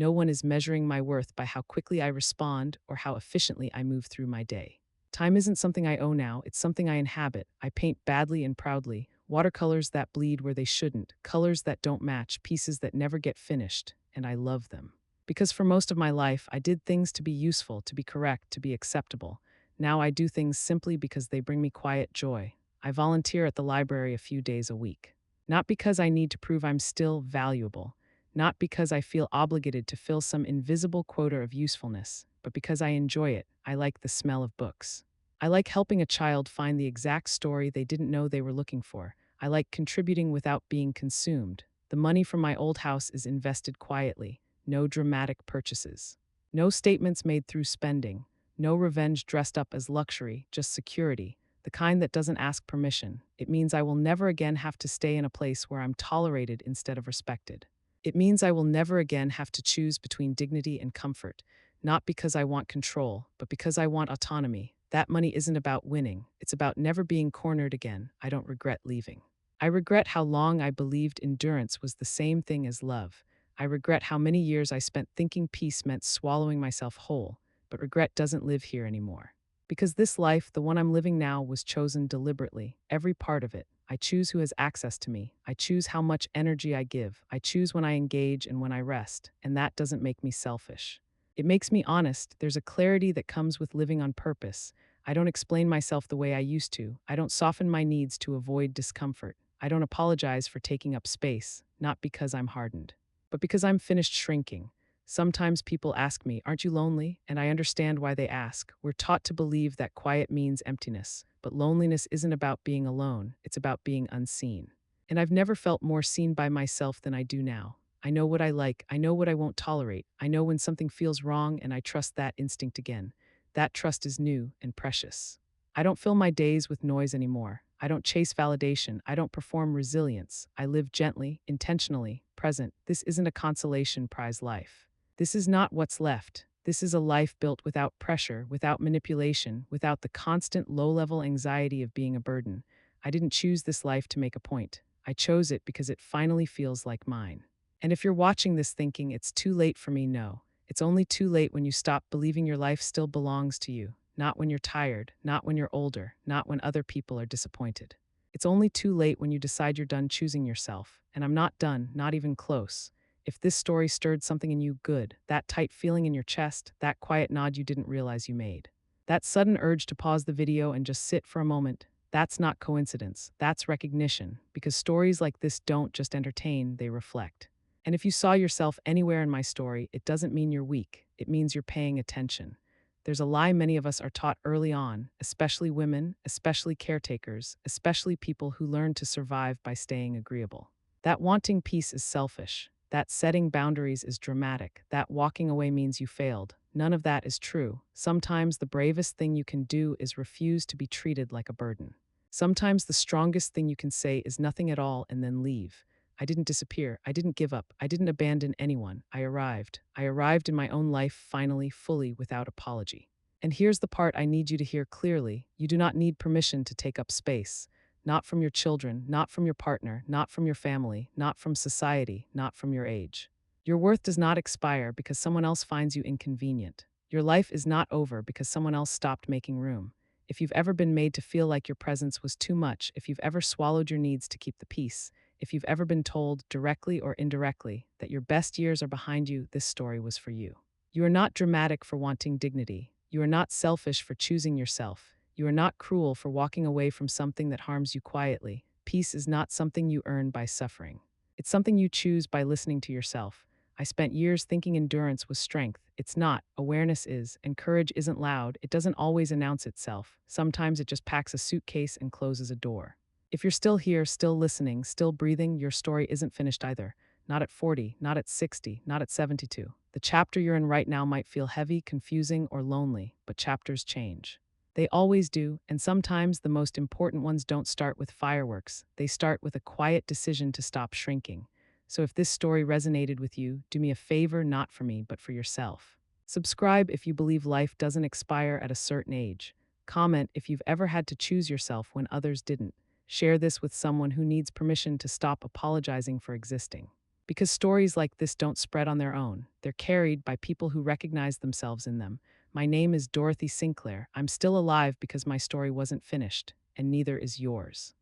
No one is measuring my worth by how quickly I respond or how efficiently I move through my day. Time isn't something I own now, it's something I inhabit. I paint badly and proudly, watercolors that bleed where they shouldn't, colors that don't match, pieces that never get finished, and I love them. Because for most of my life, I did things to be useful, to be correct, to be acceptable. Now I do things simply because they bring me quiet joy. I volunteer at the library a few days a week. Not because I need to prove I'm still valuable, not because I feel obligated to fill some invisible quota of usefulness, but because I enjoy it. I like the smell of books. I like helping a child find the exact story they didn't know they were looking for. I like contributing without being consumed. The money from my old house is invested quietly. No dramatic purchases. No statements made through spending. No revenge dressed up as luxury, just security. The kind that doesn't ask permission. It means I will never again have to stay in a place where I'm tolerated instead of respected. It means I will never again have to choose between dignity and comfort, not because I want control, but because I want autonomy. That money isn't about winning, it's about never being cornered again. I don't regret leaving. I regret how long I believed endurance was the same thing as love. I regret how many years I spent thinking peace meant swallowing myself whole, but regret doesn't live here anymore. Because this life, the one I'm living now, was chosen deliberately, every part of it. I choose who has access to me. I choose how much energy I give. I choose when I engage and when I rest, and that doesn't make me selfish. It makes me honest. There's a clarity that comes with living on purpose. I don't explain myself the way I used to. I don't soften my needs to avoid discomfort. I don't apologize for taking up space, not because I'm hardened, but because I'm finished shrinking. Sometimes people ask me, "Aren't you lonely?" And I understand why they ask. We're taught to believe that quiet means emptiness, but loneliness isn't about being alone, it's about being unseen. And I've never felt more seen by myself than I do now. I know what I like, I know what I won't tolerate, I know when something feels wrong, and I trust that instinct again. That trust is new and precious. I don't fill my days with noise anymore. I don't chase validation. I don't perform resilience. I live gently, intentionally, present. This isn't a consolation prize life. This is not what's left. This is a life built without pressure, without manipulation, without the constant low-level anxiety of being a burden. I didn't choose this life to make a point. I chose it because it finally feels like mine. And if you're watching this thinking, it's too late for me, no. It's only too late when you stop believing your life still belongs to you. Not when you're tired, not when you're older, not when other people are disappointed. It's only too late when you decide you're done choosing yourself. And I'm not done, not even close. If this story stirred something in you, good. That tight feeling in your chest, that quiet nod you didn't realize you made. That sudden urge to pause the video and just sit for a moment, that's not coincidence, that's recognition. Because stories like this don't just entertain, they reflect. And if you saw yourself anywhere in my story, it doesn't mean you're weak. It means you're paying attention. There's a lie many of us are taught early on, especially women, especially caretakers, especially people who learn to survive by staying agreeable. That wanting peace is selfish. That setting boundaries is dramatic. That walking away means you failed. None of that is true. Sometimes the bravest thing you can do is refuse to be treated like a burden. Sometimes the strongest thing you can say is nothing at all and then leave. I didn't disappear. I didn't give up. I didn't abandon anyone. I arrived. I arrived in my own life finally, fully, without apology. And here's the part I need you to hear clearly. You do not need permission to take up space. Not from your children, not from your partner, not from your family, not from society, not from your age. Your worth does not expire because someone else finds you inconvenient. Your life is not over because someone else stopped making room. If you've ever been made to feel like your presence was too much, if you've ever swallowed your needs to keep the peace, if you've ever been told, directly or indirectly, that your best years are behind you, this story was for you. You are not dramatic for wanting dignity. You are not selfish for choosing yourself. You are not cruel for walking away from something that harms you quietly. Peace is not something you earn by suffering. It's something you choose by listening to yourself. I spent years thinking endurance was strength. It's not. Awareness is, and courage isn't loud. It doesn't always announce itself. Sometimes it just packs a suitcase and closes a door. If you're still here, still listening, still breathing, your story isn't finished either. Not at 40, not at 60, not at 72. The chapter you're in right now might feel heavy, confusing, or lonely, but chapters change. They always do, and sometimes the most important ones don't start with fireworks. They start with a quiet decision to stop shrinking. So if this story resonated with you, do me a favor, not for me, but for yourself. Subscribe if you believe life doesn't expire at a certain age. Comment if you've ever had to choose yourself when others didn't. Share this with someone who needs permission to stop apologizing for existing. Because stories like this don't spread on their own. They're carried by people who recognize themselves in them. My name is Dorothy Sinclair. I'm still alive because my story wasn't finished, and neither is yours.